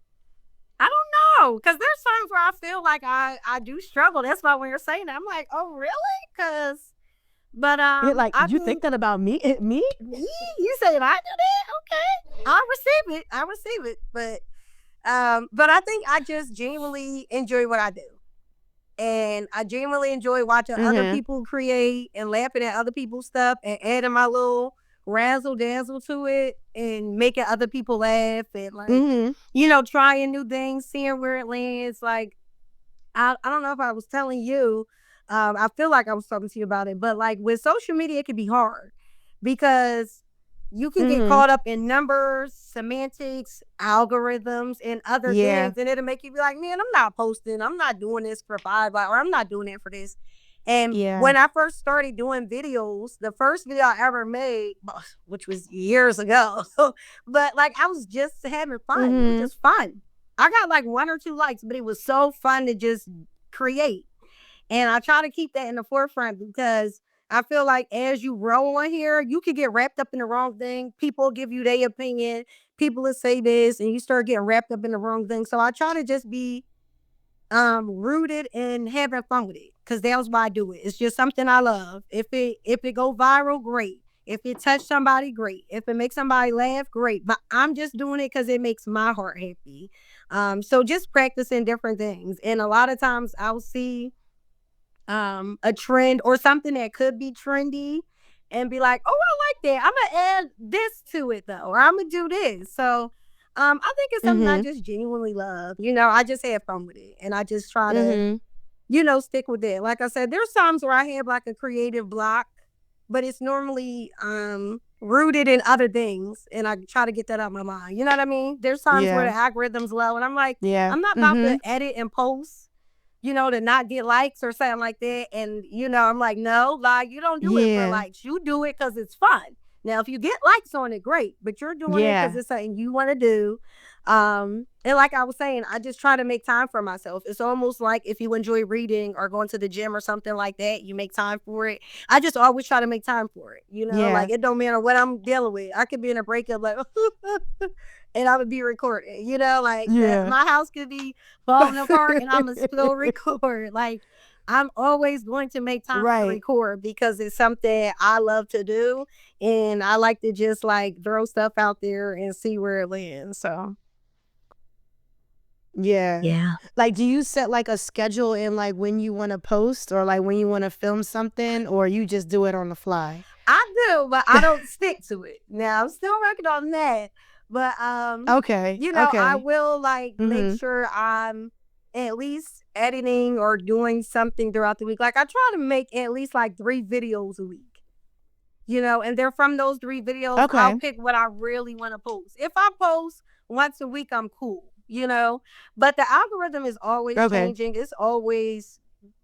know, because there's times where I feel like I do struggle. That's why when you're saying that, I'm like, oh, really? But You're like, you think that about me? Me? You said I do that? Okay, I receive it. But I think I just genuinely enjoy what I do, and I genuinely enjoy watching other people create and laughing at other people's stuff and adding my little razzle dazzle to it and making other people laugh and like you know, trying new things, seeing where it lands. Like I don't know if I was telling you. I feel like I was talking to you about it, but like with social media, it can be hard because you can get caught up in numbers, semantics, algorithms, and other things, and it'll make you be like, man, I'm not posting, I'm not doing this for 5 hours, or I'm not doing it for this. And when I first started doing videos, the first video I ever made, which was years ago, but like I was just having fun. It was just fun. I got like 1 or 2 likes, but it was so fun to just create. And I try to keep that in the forefront because I feel like as you grow on here, you could get wrapped up in the wrong thing. People give you their opinion. People will say this and you start getting wrapped up in the wrong thing. So I try to just be rooted in having fun with it because that's why I do it. It's just something I love. If it go viral, great. If it touch somebody, great. If it makes somebody laugh, great. But I'm just doing it because it makes my heart happy. So just practicing different things. And a lot of times I'll see a trend or something that could be trendy and be like, oh, I like that. I'm gonna add this to it though, or I'm gonna do this. So I think it's something I just genuinely love. You know, I just have fun with it and I just try to, you know, stick with it. Like I said, there's times where I have like a creative block, but it's normally rooted in other things and I try to get that out of my mind. You know what I mean? There's times where the algorithm's low and I'm like, I'm not about to edit and post to not get likes or something like that. And, I'm like, no, like, you don't do it for likes. You do it because it's fun. Now, if you get likes on it, great. But you're doing it because it's something you want to do. And like I was saying, I just try to make time for myself. It's almost like if you enjoy reading or going to the gym or something like that, you make time for it. I just always try to make time for it. Like it don't matter what I'm dealing with. I could be in a breakup like, and I would be recording. Like my house could be falling apart, and I'm gonna still record. Like I'm always going to make time to record because it's something I love to do, and I like to just like throw stuff out there and see where it lands. So. Yeah. Like, do you set like a schedule in like when you want to post or like when you want to film something, or you just do it on the fly? I do, but I don't stick to it. Now I'm still working on that. But okay. I will like make sure I'm at least editing or doing something throughout the week. Like I try to make at least like 3 videos a week. And they're from those 3 videos. I'll pick what I really want to post. If I post once a week, I'm cool. But the algorithm is always changing. It's always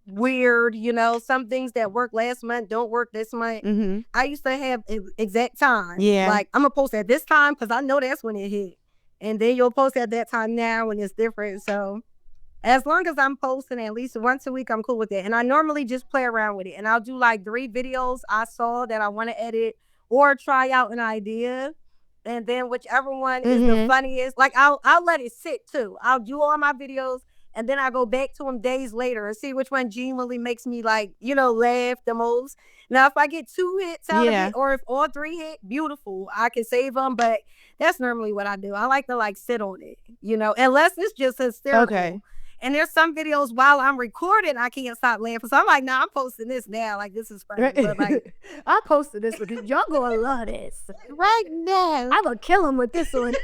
weird. Some things that work last month don't work this month. I used to have exact time. Like I'm gonna post at this time because I know that's when it hit, and then you'll post at that time now when it's different. So as long as I'm posting at least once a week, I'm cool with it. And I normally just play around with it, and I'll do like 3 videos I saw that I want to edit or try out an idea. And then whichever one is the funniest, like I'll let it sit too. I'll do all my videos, and then I go back to them days later and see which one genuinely makes me like, laugh the most. Now, if I get 2 hits out of it, or if all 3 hit, beautiful, I can save them. But that's normally what I do. I like to like sit on it, unless it's just hysterical. And there's some videos while I'm recording, I can't stop laughing. So I'm like, nah, I'm posting this now. Like, this is funny. But like, I posted this because y'all gonna love this. Right now. I'm gonna kill him with this one.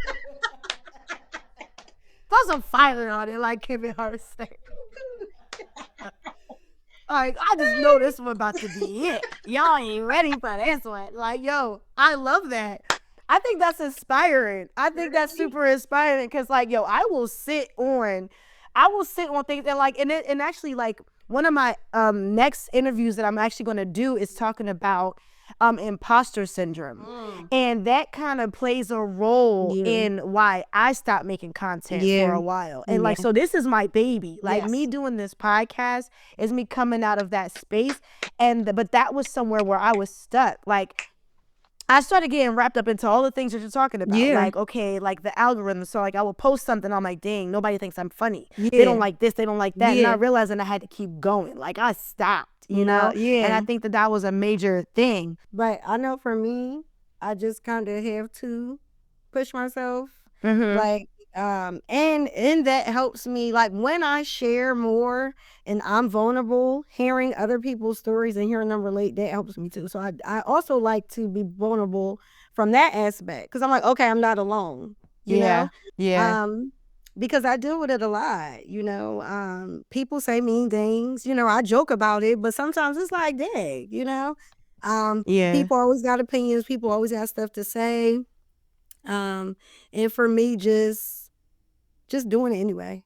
Throw some fire on it like Kevin Hart said. Like, I just know this one about to be it. Y'all ain't ready for this one. Like, yo, I love that. I think that's inspiring. I think that's super inspiring because, like, yo, I will sit on things and like, and actually, like, one of my next interviews that I'm actually going to do is talking about imposter syndrome, and that kind of plays a role in why I stopped making content for a while. And like, so this is my baby. Like me doing this podcast is me coming out of that space, but that was somewhere where I was stuck. Like, I started getting wrapped up into all the things that you're talking about. Like, okay, like the algorithm. So like I will post something, I'm like, dang, nobody thinks I'm funny. They don't like this, they don't like that. And not realizing I had to keep going. Like I stopped, you know? And I think that was a major thing. But I know for me, I just kind of have to push myself. Like, and that helps me, like when I share more and I'm vulnerable, hearing other people's stories and hearing them relate, that helps me too. So I also like to be vulnerable from that aspect, because I'm like, okay, I'm not alone, you know? Because I deal with it a lot, people say mean things, I joke about it, but sometimes it's like, dang, people always got opinions, people always got stuff to say. And for me, just doing it anyway.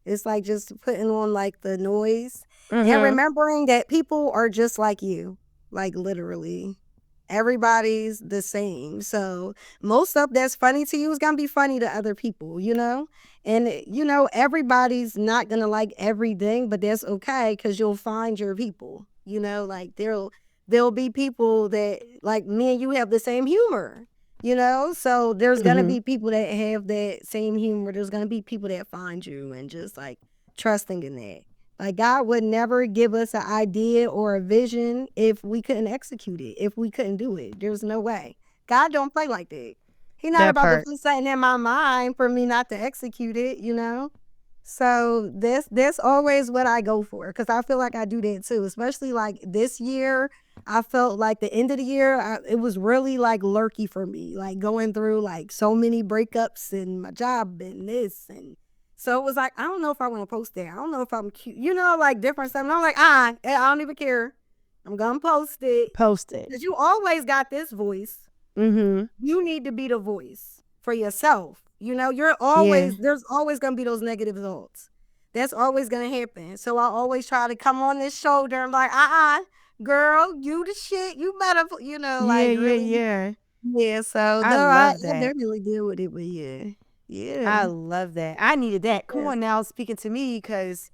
It's like just putting on like the noise and remembering that people are just like you, like literally. Everybody's the same. So most stuff that's funny to you is gonna be funny to other people, and everybody's not gonna like everything, but that's okay, because you'll find your people. Like there'll be people that, like me and you, have the same humor. So there's gonna be people that have that same humor. There's gonna be people that find you, and just like trusting in that. Like God would never give us an idea or a vision if we couldn't execute it, if we couldn't do it. There's no way. God don't play like that. He's not about to put something in my mind for me not to execute it, So that's always what I go for, because I feel like I do that too. Especially like this year, I felt like the end of the year, it was really like lurky for me, like going through like so many breakups and my job and this. And so it was like, I don't know if I want to post that. I don't know if I'm cute, like different stuff. And I'm like, I don't even care. I'm going to post it. Because you always got this voice. You need to be the voice for yourself. You're always, there's always going to be those negative thoughts. That's always gonna happen. So I always try to come on this shoulder. I'm like, girl, you the shit. You better, Yeah, like yeah, really. yeah. Yeah. So I no, love I that. definitely deal with it, but yeah, yeah, I love that. I needed that. Come yeah. on now, speaking to me, because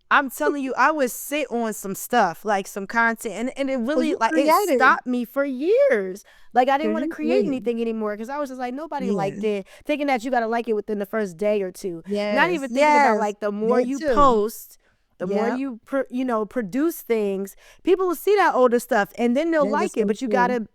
I'm telling you, I would sit on some stuff, like some content, and it Cause really, you like, it creative. stopped me for years. Like, I didn't Cause want to you create creative. anything anymore because I was just like, nobody Yeah. liked it. Thinking that you got to like it within the first day or two. Not Yes. even thinking about, Yes. like, the more That you too. post, the more Yep. you, produce things, people will see that older stuff and then they'll That is like it. so But you got true. to,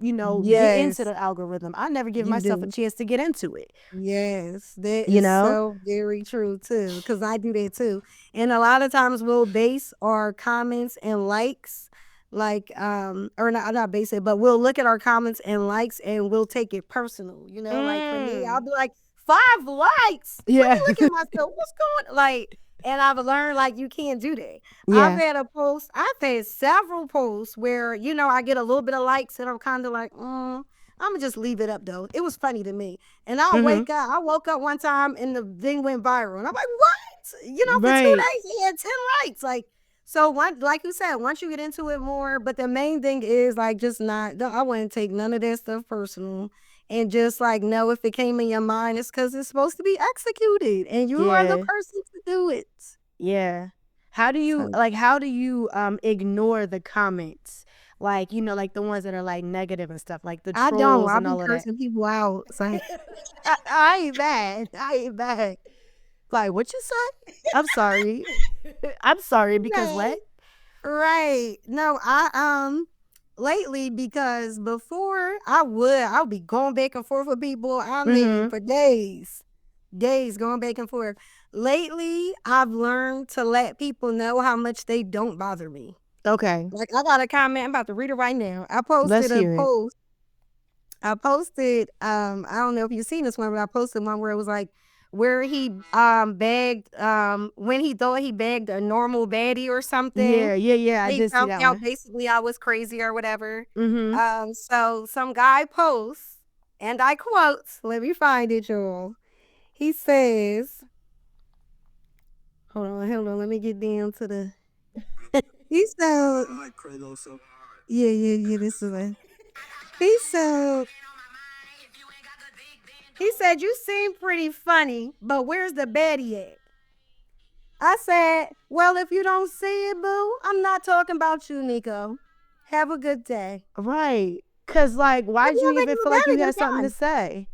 get into Yes, the algorithm. I never give you myself a do. chance to get into it, Yes, that you is know? so very true too. Cause I do that too. And a lot of times we'll base our comments and likes, like or not base it, but we'll look at our comments and likes and we'll take it personal. Like for me, I'll Mm. be like, 5 likes. Let me Yeah. look at myself. What's going like? And I've learned like you can't do that. Yeah. I've had several posts where, I get a little bit of likes and I'm kind of like, I'm gonna just leave it up though. It was funny to me. And Hmm. I woke up one time and the thing went viral. And I'm like, what? For two Right. days he had 10 likes. So like you said, once you get into it more, but the main thing is like just I wouldn't take none of that stuff personal. And just like know if it came in your mind, it's because it's supposed to be executed and you are the Yeah. person to do it. Yeah. So How do you ignore the comments? Like, like the ones that are like negative and stuff, like the I don't. trolls I'll and be all of that. cursing people out. It's like, I ain't bad. I ain't bad. Like, what you say? I'm sorry. I'm sorry because right. what? Right. No, lately because before I'll be going back and forth with people. I mean Mm-hmm. for days. Days going back and forth. Lately, I've learned to let people know how much they don't bother me. Okay. Like I got a comment, I'm about to read it right now. Let's hear it. I posted, I don't know if you've seen this one, but I posted one where it was like where he begged when he thought he begged a normal baddie or something. Yeah, yeah, yeah. I He did see found that out one. basically I was crazy or whatever. Mm-hmm. So some guy posts, and I quote, let me find it, y'all. He says, hold on, let me get down to the he said, yeah, this is it. He said, you seem pretty funny, but where's the baddie at? I said, well, if you don't see it, boo, I'm not talking about you, Nico. Have a good day. Right. Cause like, If why'd you you don't think even I'm feel like you baddie, then had something to fine. say?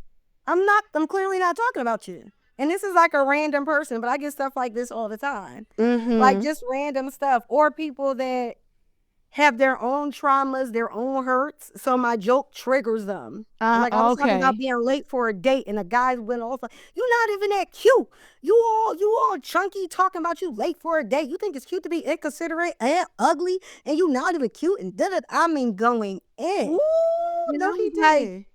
I'm clearly not talking about you. And this is like a random person, but I get stuff like this all the time. Like Mm-hmm. just random stuff or people that have their own traumas, their own hurts. So my joke triggers them. Like I was talking about Okay. being late for a date and the guy went off like, you're not even that cute. You all chunky talking about you late for a date. You think it's cute to be inconsiderate and ugly and you not even cute and did it. I mean going in. Ooh, no, he Like didn't.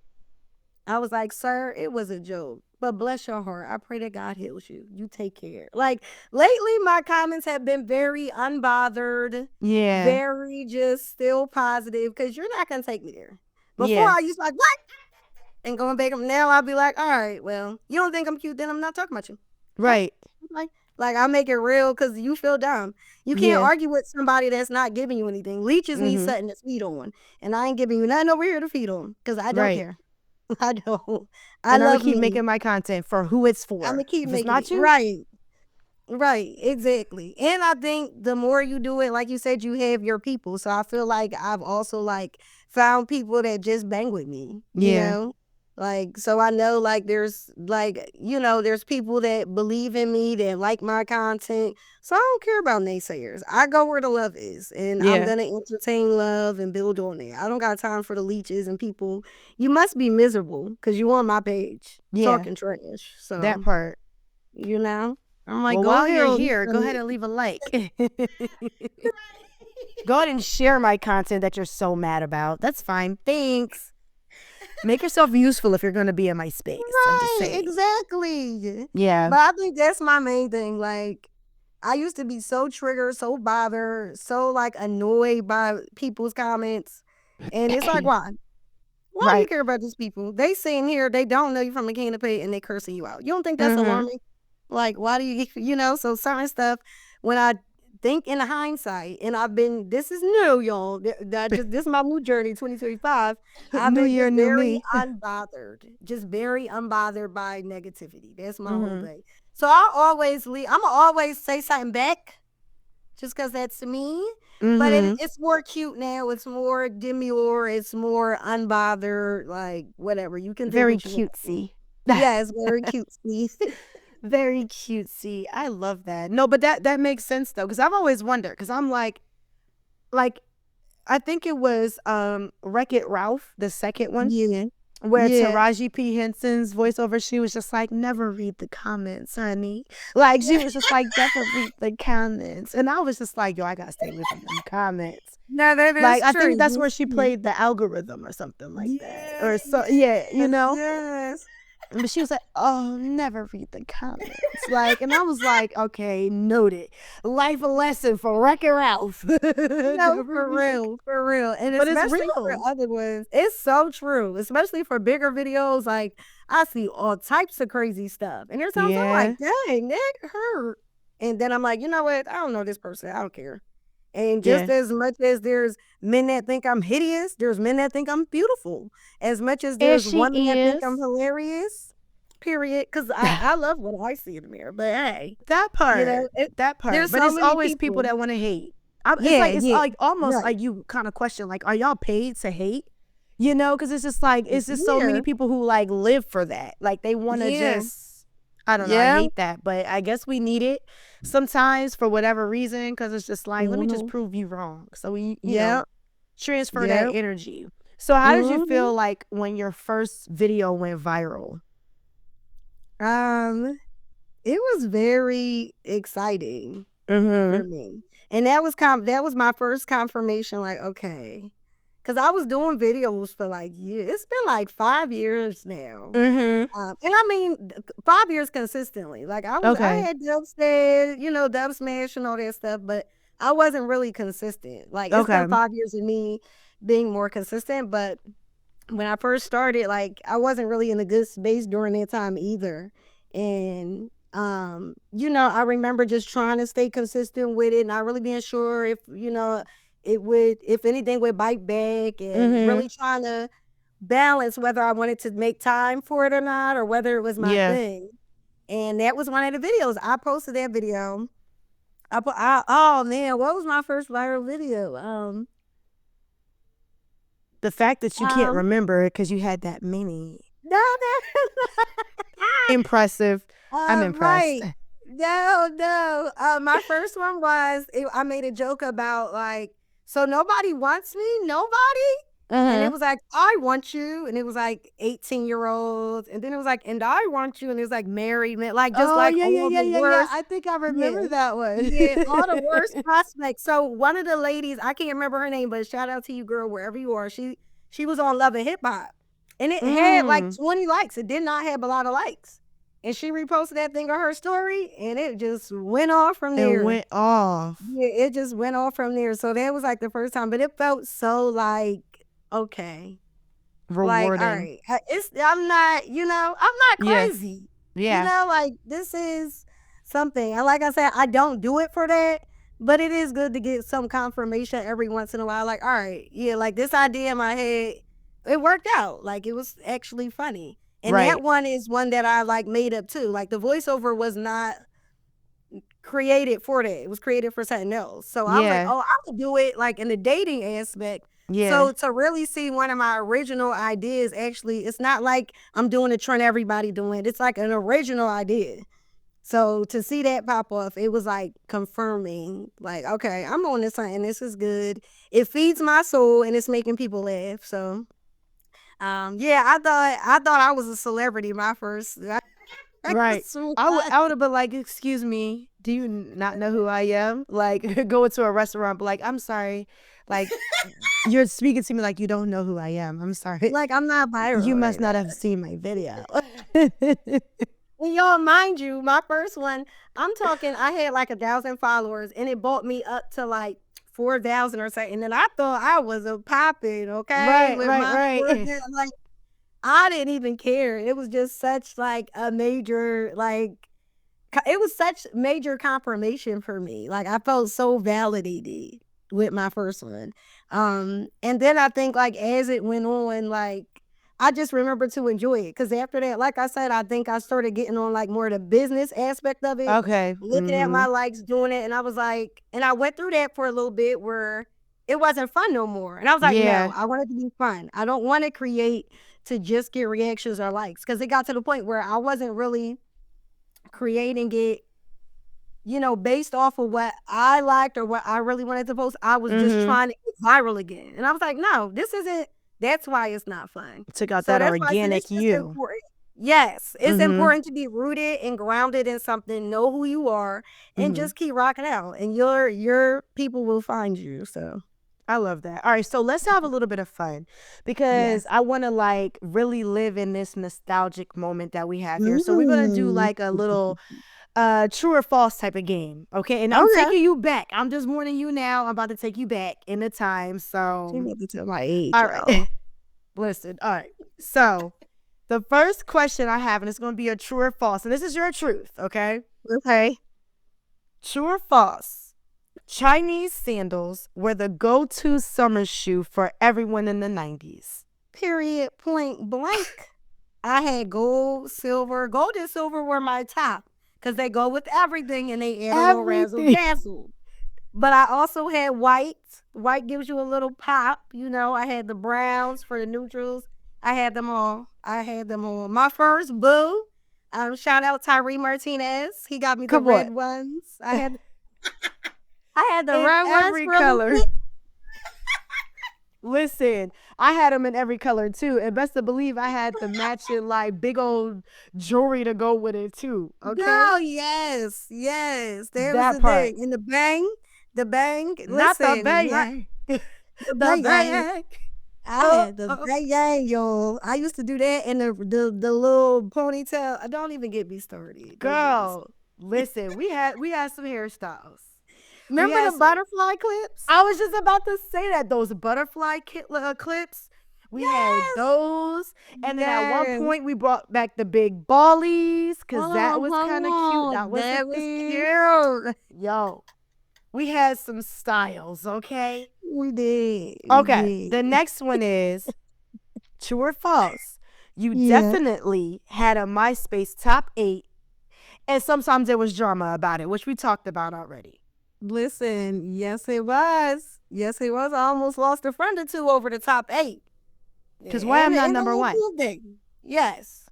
I was like, sir, it was a joke. But bless your heart. I pray that God heals you. You take care. Like lately, my comments have been very unbothered, Yeah. very just still positive because you're not going to take me there. Before Yeah. I used to like, what? And going back now, I'll be like, all right, well, you don't think I'm cute, then I'm not talking about you. Okay. Right. Like, I make it real because you feel dumb. You can't Yeah. argue with somebody that's not giving you anything. Leeches need Mm-hmm. something to feed on. And I ain't giving you nothing over here to feed on because I don't Right. care. I don't. I And I'm gonna love keep me. making my content for who it's I'ma for. keep If it's making it. not you, Right. Right. Exactly. And I think the more you do it, like you said, you have your people. So I feel like I've also like found people that just bang with me. yeah. Like so I know like there's there's people that believe in me that like my content. So I don't care about naysayers. I go where the love is and I'm Yeah. gonna entertain love and build on it. I don't got time for the leeches and people. You must be miserable because you on my page Yeah. talking trash. That So part. you know? I'm like, Well, go while you're ahead. here, go ahead and leave a like. Go ahead and share my content that you're so mad about. That's fine. Thanks. Make yourself useful if you're going to be in my space. I'm just Right, saying. exactly. Yeah. But I think that's my main thing. Like, I used to be so triggered, so bothered, so like annoyed by people's comments. And it's like, why? Why do you Right. care about these people? They sitting here, they don't know you from a can of paint and they cursing you out. You don't think that's Mm-hmm. alarming? Like, why do you know? So certain stuff, when I think in hindsight, and this is new, y'all. This is my new journey, 2025. I've New been year, just new very me. unbothered, just very unbothered by negativity. That's my whole Hmm. thing. So I always leave. I'm gonna always say something back, just because that's me. But Hmm. it's more cute now. It's more demure. It's more unbothered. Like whatever. You can think Very what you want to. cutesy. Yeah, it's very cute, Steve. Very cutesy. I love that. No, but that makes sense though, because I've always wondered. Because I'm like I think it was Wreck-It Ralph, the second one, Yeah. where Yeah. Taraji P. Henson's voiceover, she was just like, never read the comments, honey. Like, she was just like, never read the comments. And I was just like, yo, I gotta stay away from them comments. No, that Like, is I think true. that's where she played the algorithm or something like that. Yeah, Or so, yeah, you yes, know? yes. But she was like, oh, never read the comments. Like, and I was like, okay, noted. Life a lesson for Wreck-It Ralph. No, Never for read the real, for real. And But it's especially for real. other ones. It's so true. Especially for bigger videos. Like I see all types of crazy stuff. And there's times I'm Yeah. like, dang, that hurt. And then I'm like, you know what? I don't know this person. I don't care. And just Yeah. as much as there's men that think I'm hideous, there's men that think I'm beautiful. As much as And there's she women that think I'm is. hilarious, period. Because I love what I see in the mirror. But hey, That you know, part. That part. there's But so it's many always people people. that want to hate. Yeah, It's yeah, like almost right. like you kind of question, like, are y'all paid to hate? You know, because it's just like, it's just so many Yeah, people who like live for that. Like they want to yeah, just, I don't know, I yeah. hate that. But I guess we need it sometimes for whatever reason, because it's just like, let me just Mhm. prove you wrong. So you know, Yep, transfer that yep. energy. So how did you Mhm. feel like when your first video went viral? Um, it was very exciting for Mm-hmm. me. And that was my first confirmation, like, okay. Cause I was doing videos for like years. It's been like 5 years now. Mm-hmm. And I mean 5 years consistently. Like I Okay. had Dubstep, Dub Smash and all that stuff, but I wasn't really consistent. Like it's been Okay. 5 years of me being more consistent, but when I first started, like I wasn't really in a good space during that time either. And I remember just trying to stay consistent with it, not really being sure if, if anything would bite back, and Mm-hmm. really trying to balance whether I wanted to make time for it or not, or whether it was my Yeah. thing. And that was one of the videos. I posted that video. Oh man, what was my first viral video? The fact that you can't Um, remember it because you had that many. no, no. Impressive. I'm impressed. Right. No, no. My first one was I made a joke about like, so nobody wants me, nobody. And it Uh-huh. was like, I want you. And it was like 18-year-olds. And then it was like, and I want you. And it was like married men, like just Oh, like yeah, yeah, all yeah, the yeah, yeah. worst. I think I Yeah. remember that one. Yeah. All the worst prospects. So one of the ladies, I can't remember her name, but shout out to you, girl, wherever you are. She was on Love and Hip Hop. And it had like Mm. 20 likes. It did not have a lot of likes. And she reposted that thing on her story, and it just went off from It there. went off. Yeah, it just went off from there. So that was like the first time, but it felt so like, okay. Like, all Rewarding. right, I'm not, I'm not Yeah. crazy. Yeah. Like this is something. And like I said, I don't do it for that, but it is good to get some confirmation every once in a while. Like, all right, yeah, like this idea in my head, it worked out. Like it was actually funny. And that Right. one is one that I like made up too. Like the voiceover was not created for that. It was created for something else. So I was like, Yeah. oh, I would do it like in the dating aspect. Yeah. So to really see one of my original ideas, actually, it's not like I'm doing a trend everybody doing. It's like an original idea. So to see that pop off, it was like confirming, like, okay, I'm on this something. This is good. It feeds my soul and it's making people laugh. So yeah, I thought I was a celebrity my first. Right. I would have been like, excuse me, do you not know who I am? Like, go into a restaurant, but like, I'm sorry. Like, you're speaking to me like you don't know who I am. I'm sorry. like I'm not viral You right must now. not have seen my video. And y'all, mind you, my first one, I'm talking, I had like 1,000 followers, and it brought me up to like 4,000 or something. And then I thought I was a popping, okay, Right, with right, my right. like I didn't even care. It was just such like a major like it was such major confirmation for me. Like I felt so validated with my first one. And then I think like as it went on, like I just remember to enjoy it. Cause after that, like I said, I think I started getting on like more of the business aspect of it. Okay. Looking at my likes, doing it. And I was like, and I went through that for a little bit where it wasn't fun no more. And I was like, Yeah. no, I want it to be fun. I don't want to create to just get reactions or likes. Cause it got to the point where I wasn't really creating it, you know, based off of what I liked or what I really wanted to post. I was just trying to get viral again. And I was like, no, this isn't, that's why it's not fun. Took out So that that's why I said organic it's just you. important. Yes, it's important to be rooted and grounded in something, know who you are, and just keep rocking out. And your people will find you. So I love that. All right, so let's have a little bit of fun because I want to like really live in this nostalgic moment that we have here. So we're gonna do like a little true or false type of game, okay? And I'm taking you back. I'm just warning you now. I'm about to take you back in the time. So you need to tell my age. all right, listen. All right, so the first question I have, and it's gonna be a true or false, and this is your truth, okay? Okay. True or false? Chinese sandals were the go-to summer shoe for everyone in the 90s. Period. Point blank. I had gold, silver. Gold and silver were my top because they go with everything and they add a little razzle dazzle. But I also had white. White gives you a little pop. You know, I had the browns for the neutrals. I had them all. My first boo. Shout out Tyree Martinez. He got me the red ones. I had the red ones. Every color. Listen, I had them in every color too, and best to believe I had the matching like big old jewelry to go with it too. Okay. Oh yes. There was the part. thing. And the bang. Not the Listen, bang. the The bang. bang. I had the bang, yo. I used to do that in the little ponytail. Don't even get me started. Girl, listen, we had some hairstyles. Remember the butterfly clips? I was just about to say that, those butterfly clips. We had those. And then at one point we brought back the big ballies because that was kind of cute. That was cute. Yo, we had some styles, okay? We did. Okay, the next one is true or false. You definitely had a MySpace top 8, and sometimes there was drama about it, which we talked about already. Listen, yes, it was. I almost lost a friend or two over the top 8. Because why am I number one? Yes.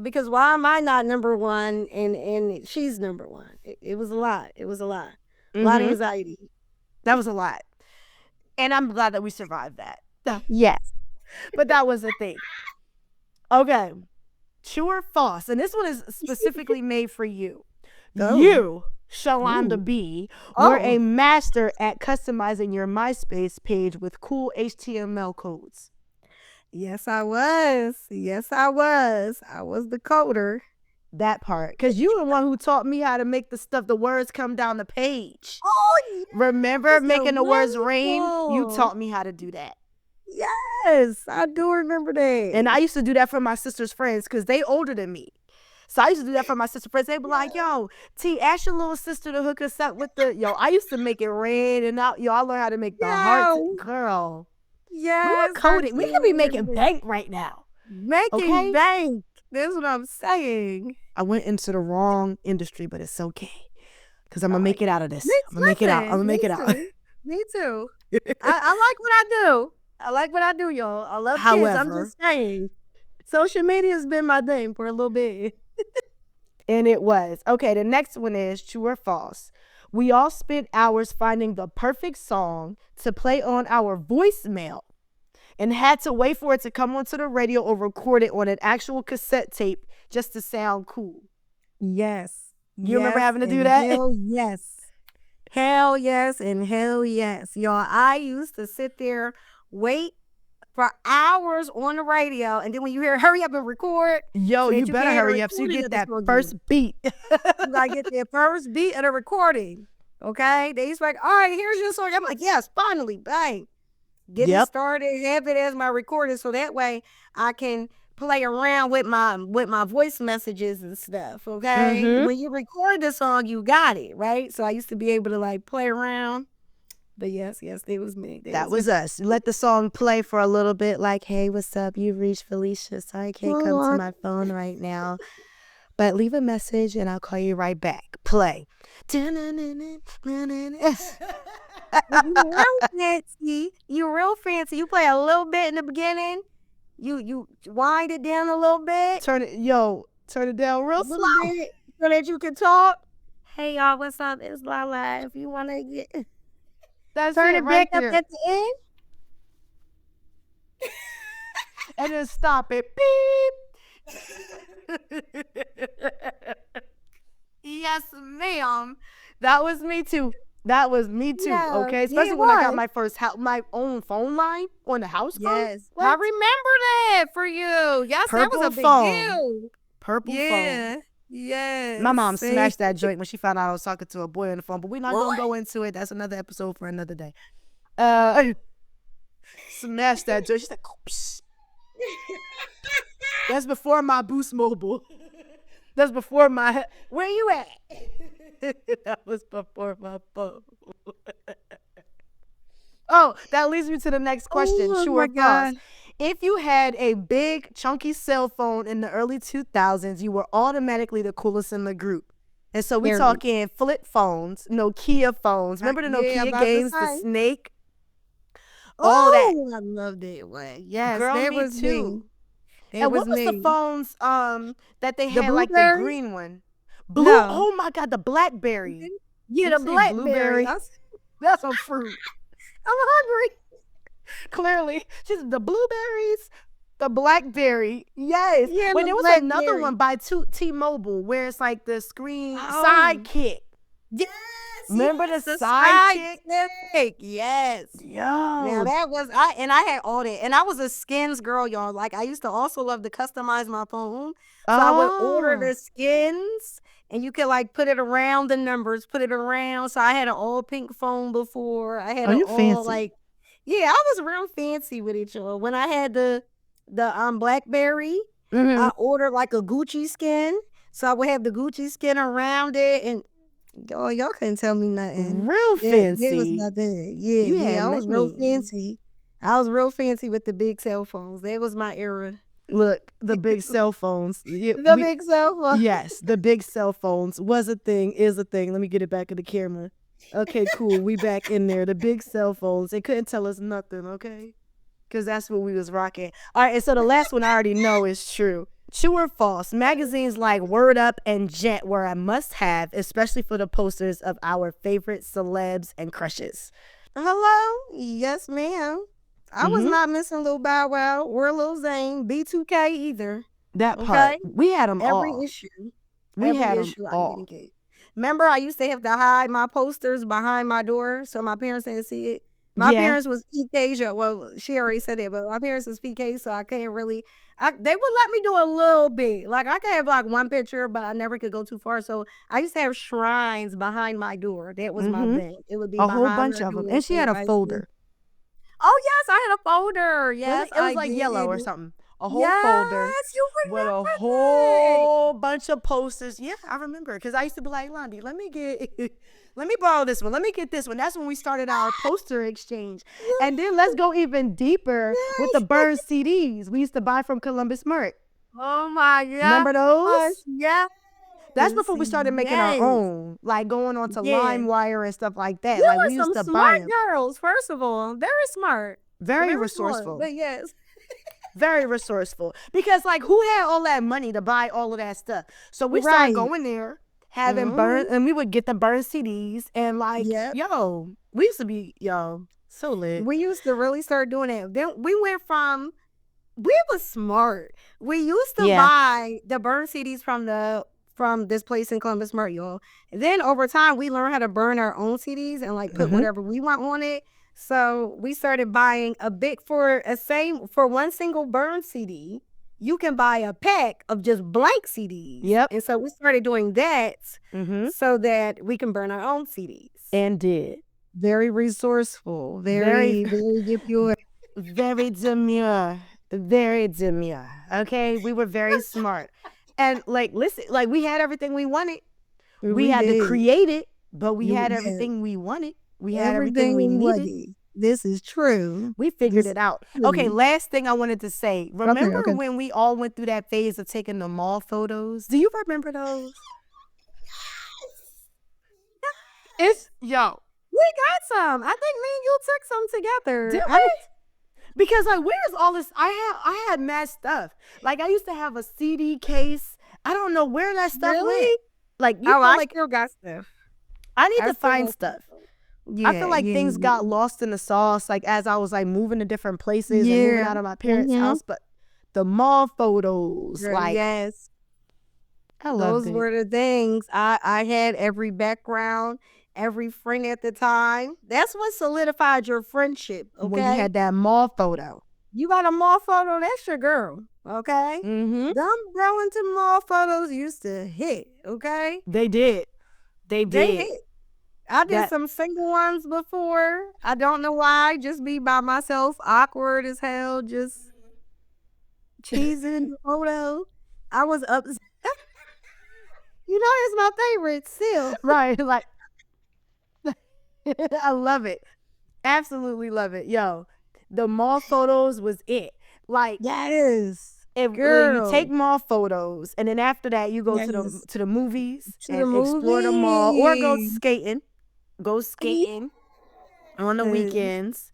Because why am I not number one and she's number one? It was a lot. A lot of anxiety. That was a lot. And I'm glad that we survived that. Yes. But that was the thing. Okay. True or false? And this one is specifically made for you. You, Shalonda B, were a master at customizing your MySpace page with cool HTML codes. Yes, I was. I was the coder. That part. Because you were the one who taught me how to make the words come down the page. Oh, yeah. Remember making the words rain? You taught me how to do that. Yes, I do remember that. And I used to do that for my sister's friends because they older than me. So I used to do that for my sister's friends. They'd be like, yo, T, ask your little sister to hook us up with I used to make it rain and out. I learned how to make the hearts. Girl. Yes. We were coding. We could be making bank right now. Making bank. That's what I'm saying. I went into the wrong industry, but it's okay. Because I'm going to make it out of this. I'm going to make it out. Me too. I like what I do. Y'all. I love kids. I'm just saying. Social media has been my thing for a little bit. And it was. Okay, the next one is true or false. We all spent hours finding the perfect song to play on our voicemail and had to wait for it to come onto the radio or record it on an actual cassette tape just to sound cool. Yes. You remember having to do that? Hell yes. Hell yes and hell yes. Y'all, I used to sit there, wait for hours on the radio, and then when you hear hurry up and record, yo, you better hurry up so you get that first beat. You gotta get that first beat of the recording. Okay? They used to like, all right, here's your song. I'm like, yes, finally, bang. Get it started, have it as my recording so that way I can play around with my voice messages and stuff. Okay, when you record the song, you got it right. So I used to be able to like play around. But yes, it was me. That was us. Let the song play for a little bit, like, hey, what's up? You've reached Felicia. Sorry I can't come to my phone right now. But leave a message and I'll call you right back. Play. You real fancy. You play a little bit in the beginning. You wind it down a little bit. Turn it down real slow bit so that you can talk. Hey y'all, what's up? It's Lala. If you wanna get turn it right back there. up at the end. And then stop it. Beep. Yes, ma'am. That was me too. Yeah, okay? Especially when I got my first my own phone line on the house phone. Yes. I remember that for you. Yes, Purple that was a big phone. deal. Purple phone. Yes. My mom smashed that joint when she found out I was talking to a boy on the phone, but we're not going to go into it. That's another episode for another day. Smashed that joint. She's like, oops. That's before my Boost Mobile. That's before my... Where you at? That was before my phone. Oh, that leads me to the next question. True or false? If you had a big, chunky cell phone in the early 2000s, you were automatically the coolest in the group. And so we're talking flip phones, Nokia phones. Remember the Nokia games, the Snake? All that. I loved it. Yes, girl, that me was too. Me. And what was the phones that they had, like the green one? Blue? No. Oh my God, the Blackberry. Yeah, the Blackberry. That's a fruit. I'm hungry. Clearly. She's the blueberries, the Blackberry. Yes. Yeah, But there was another one by T-Mobile where it's like the screen sidekick. Yes. Remember the sidekick? Yes. Yo. Now that was I had all that. And I was a skins girl, y'all. Like I used to also love to customize my phone. So I would order the skins and you could like put it around the numbers, put it around. So I had an all pink phone before. I had an all fancy? like yeah, I was real fancy with it, y'all. When I had the Blackberry, I ordered like a Gucci skin. So I would have the Gucci skin around it and y'all couldn't tell me nothing. Real fancy. It was nothing. Yeah, I was real fancy. I was real fancy with the big cell phones. That was my era. Look, the big cell phones. Big cell phones. Yes, the big cell phones was a thing, is a thing. Let me get it back in the camera. Okay, cool. We back in there. The big cell phones. They couldn't tell us nothing, okay? Because that's what we was rocking. All right, and so the last one I already know is true. True or false? Magazines like Word Up and Jet were a must-have, especially for the posters of our favorite celebs and crushes. Hello? Yes, ma'am. I was not missing Lil Bow Wow or Lil Zane, B2K either. That part. We had them all. Every issue. We had them all. Remember, I used to have to hide my posters behind my door so my parents didn't see it. My parents was PK. Well, she already said it, but my parents was PK, so I can't really. They would let me do a little bit. Like I could have like one picture, but I never could go too far. So I used to have shrines behind my door. That was my thing. It would be a whole bunch of them, and she had a folder. Oh yes, I had a folder. Yes, it was like yellow or something. A whole yes, folder you with a whole bunch of posters. Yeah, I remember because I used to be like, Londi, let me borrow this one. Let me get this one. That's when we started our poster exchange. And then let's go even deeper with the burned CDs we used to buy from Columbus Merc. Oh my God. Remember those? Yeah. That's before we started making our own, like going on to LimeWire and stuff like that. You like were we used some to buy smart girls, first of all. Very smart. Very resourceful. Smart, but yes. Very resourceful. Because like who had all that money to buy all of that stuff? So we started going there, having burn, and we would get the burned CDs and like, yo, we used to be, so lit. We used to really start doing that. Then we went from, we was smart. We used to buy the burned CDs from this place in Columbus, Merc, y'all. And then over time, we learned how to burn our own CDs and like put whatever we want on it. So we started buying for one single burn CD, you can buy a pack of just blank CDs. Yep. And so we started doing that so that we can burn our own CDs. And did. Very resourceful. Very demure. Very demure. Very demure. Okay, we were very smart, and like, listen, like we had everything we wanted. We had to did. create it, but we You had had everything we wanted. We had everything everything we we needed. wanted. This is true. We figured This it out. is Okay, true. last thing I wanted to say. Remember okay. when we all went through that phase of taking the mall photos? Do you remember those? It's yo. We got some. I think me and you took some together. Did we? Because like, where's all this? I had mad stuff. Like I used to have a CD case. I don't know where that stuff Really? went. Like you Oh, feel I like still got stuff. I need I to still find got stuff. Yeah, I feel like things got lost in the sauce, like as I was like moving to different places and moving out of my parents' house. But the mall photos, Girl, like yes, I loved those it. were the things. I had every background, every friend at the time. That's what solidified your friendship. Okay, When you had that mall photo. you got a mall photo, that's your girl. Okay, Mm-hmm. them Burlington mall photos used to hit. Okay, They did. They they did. hit. I did That- some single ones before. I don't know why. Just be by myself, awkward as hell, just cheesing the photo. I was upset. You know, it's my favorite still. Right. Like I love it. Absolutely love it. Yo, the mall photos was it. Like Yes. if when you Girl. take mall photos and then after that you go to Yes. the movies To and the explore the mall or go movies. skating. Go skating on the Yes. weekends.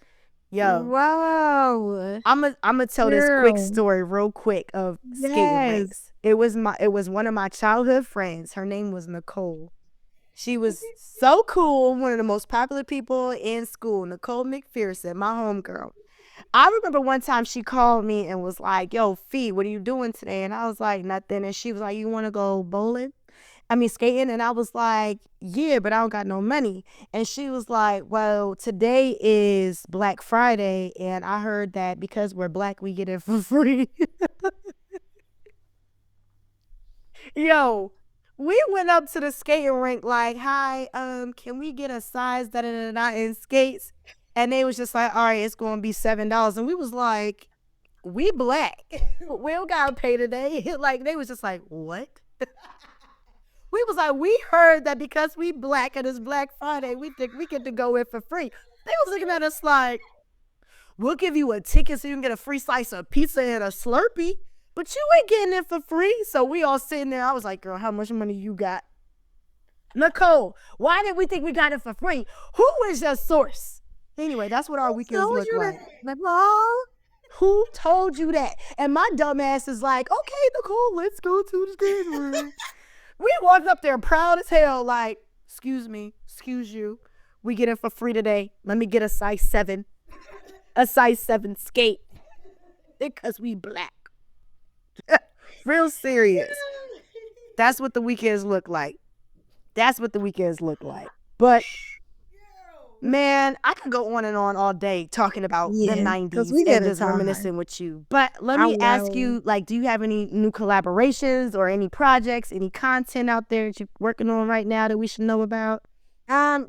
Yo, Wow. I'm gonna tell this quick Girl. story real quick of skating Yes. rinks. It was one of my childhood friends. Her name was Nicole. She was so cool, one of the most popular people in school, Nicole McPherson, my homegirl. I remember one time she called me and was like, yo, Fee, what are you doing today? And I was like, nothing. And she was like, you want to go bowling? I mean, skating. And I was like, yeah, but I don't got no money. And she was like, well, today is Black Friday. And I heard that because we're black, we get it for free. Yo, we went up to the skating rink like, hi, can we get a size da-da-da-da in skates? And they was just like, all right, it's gonna be $7. And we was like, we black. We don't gotta pay today. Like they was just like, what? We was like, we heard that because we black and it's Black Friday, we think we get to go in for free. They was looking at us like, we'll give you a ticket so you can get a free slice of pizza and a Slurpee, but you ain't getting it for free. So we all sitting there. I was like, girl, how much money you got? Nicole, why did we think we got it for free? Who is your source? Anyway, that's what our weekends Told look you like. Nicole. Who told you that? And my dumb ass is like, okay, Nicole, let's go to the skating rink. We walked up there proud as hell, like, excuse me, excuse you. We get it for free today. Let me get a size 7. A size 7 skate. Because we black. Real serious. That's what the weekends look like. That's what the weekends look like. But man, I could go on and on all day talking about the 90s we and get just reminiscing with you. But let I me ask will. you, like, do you have any new collaborations or any projects, any content out there that you're working on right now that we should know about? I'm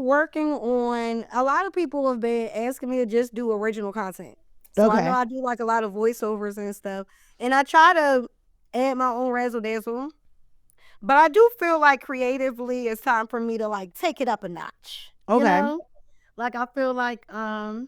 working on. A lot of people have been asking me to just do original content. So I Okay. know I do like a lot of voiceovers and stuff, and I try to add my own razzle dazzle. But I do feel like creatively, it's time for me to like take it up a notch. You Okay. know? Like I feel like I'm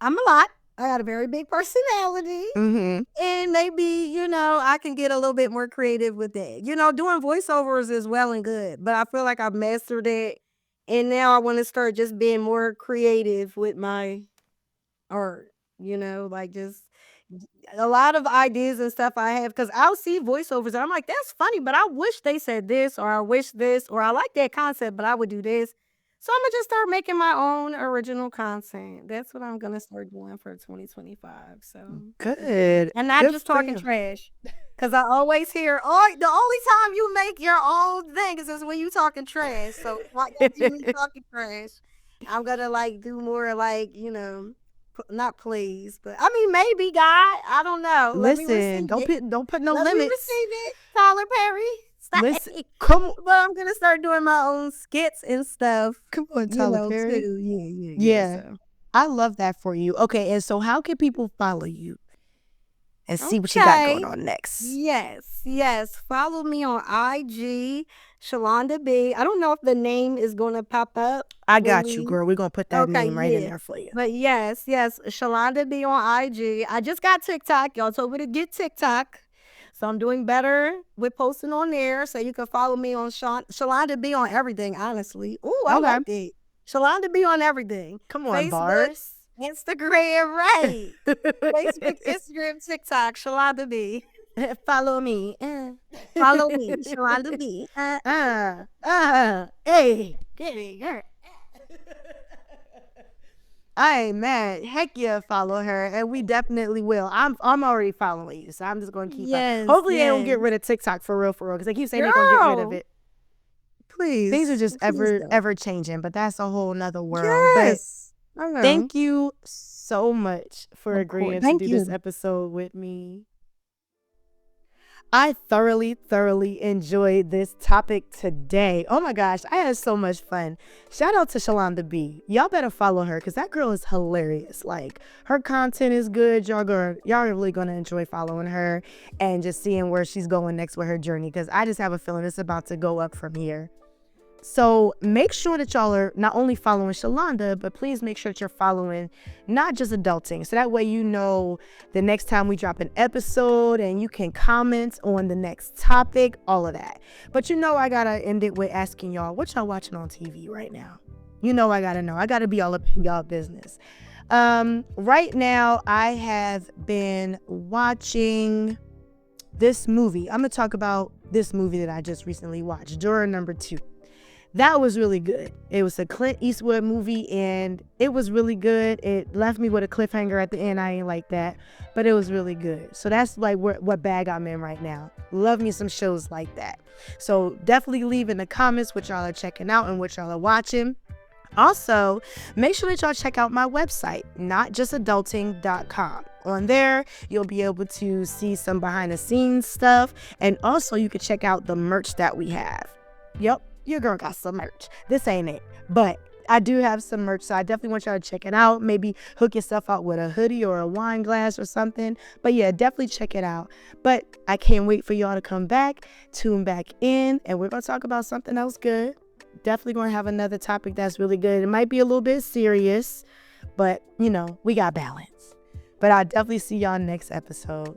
a lot. I got a very big personality. Mm-hmm. And maybe, you know, I can get a little bit more creative with that. You know, doing voiceovers is well and good, but I feel like I've mastered it. And now I want to start just being more creative with my art, you know, like just a lot of ideas and stuff I have because I'll see voiceovers and I'm like, that's funny, but I wish they said this or I wish this or I like that concept, but I would do this. So I'm gonna just start making my own original content. That's what I'm gonna start doing for 2025. So Good. and not Good just for talking you. trash. Cause I always hear, oh, the only time you make your own thing is when you talking trash. So like you talking trash. I'm gonna like do more like, you know, not please, but I mean maybe God. I don't know. Let me Listen, receive don't put no Let me limits. receive it, Tyler Perry. Stay. Listen, come on, But I'm gonna start doing my own skits and stuff. come on, You Tyler know, Perry. too. Yeah. Yeah. So. I love that for you. Okay, and so how can people follow you? and see what you got Okay. going on next. Yes. Follow me on IG, Shalonda B. I don't know if the name is gonna pop up. I got you, girl. We're gonna put that Okay, name right in yeah. there for you. But yes, Shalonda B on IG. I just got TikTok. Y'all told me to get TikTok. So I'm doing better with posting on there. So you can follow me on Shalonda B on everything, honestly. Ooh, I like that. Shalonda B on everything. Come on, Facebook, bars. Instagram, right. Facebook, Instagram, TikTok, Shalonda B. Follow me. Follow me, Shalonda B. Hey. I ain't mad. Heck yeah, follow her, and we definitely will. I'm already following you, so I'm just gonna keep up. Hopefully they don't get rid of TikTok for real, because they keep saying they're gonna get rid of it. Please. Things are just ever changing, but that's a whole nother world. Yes. But thank you so much for agreeing to do this episode with me. I thoroughly enjoyed this topic today. Oh my gosh, I had so much fun. Shout out to Shalonda B. Y'all better follow her because that girl is hilarious. Like, her content is good. Y'all are really gonna enjoy following her and just seeing where she's going next with her journey, because I just have a feeling it's about to go up from here. So make sure that y'all are not only following Shalonda, but please make sure that you're following Not Just Adulting. So that way you know the next time we drop an episode, and you can comment on the next topic, all of that. But you know I gotta end it with asking y'all, what y'all watching on TV right now? You know I gotta know. I gotta be all up in y'all business. Right now I have been watching this movie. I'm gonna talk about this movie that I just recently watched, Juror Number 2. That was really good. It was a Clint Eastwood movie, and it was really good. It left me with a cliffhanger at the end. I ain't like that, but it was really good. So that's like what bag I'm in right now. Love me some shows like that. So definitely leave in the comments what y'all are checking out and what y'all are watching. Also, make sure that y'all check out my website, notjustadulting.com. On there, you'll be able to see some behind the scenes stuff, and also you can check out the merch that we have. Yep. Your girl got some merch. This ain't it, but I do have some merch, so I definitely want y'all to check it out. Maybe hook yourself out with a hoodie or a wine glass or something. But yeah, definitely check it out. But I can't wait for y'all to come back, tune back in, and we're going to talk about something else good. Definitely going to have another topic that's really good. It might be a little bit serious, but, you know, we got balance. But I'll definitely see y'all next episode.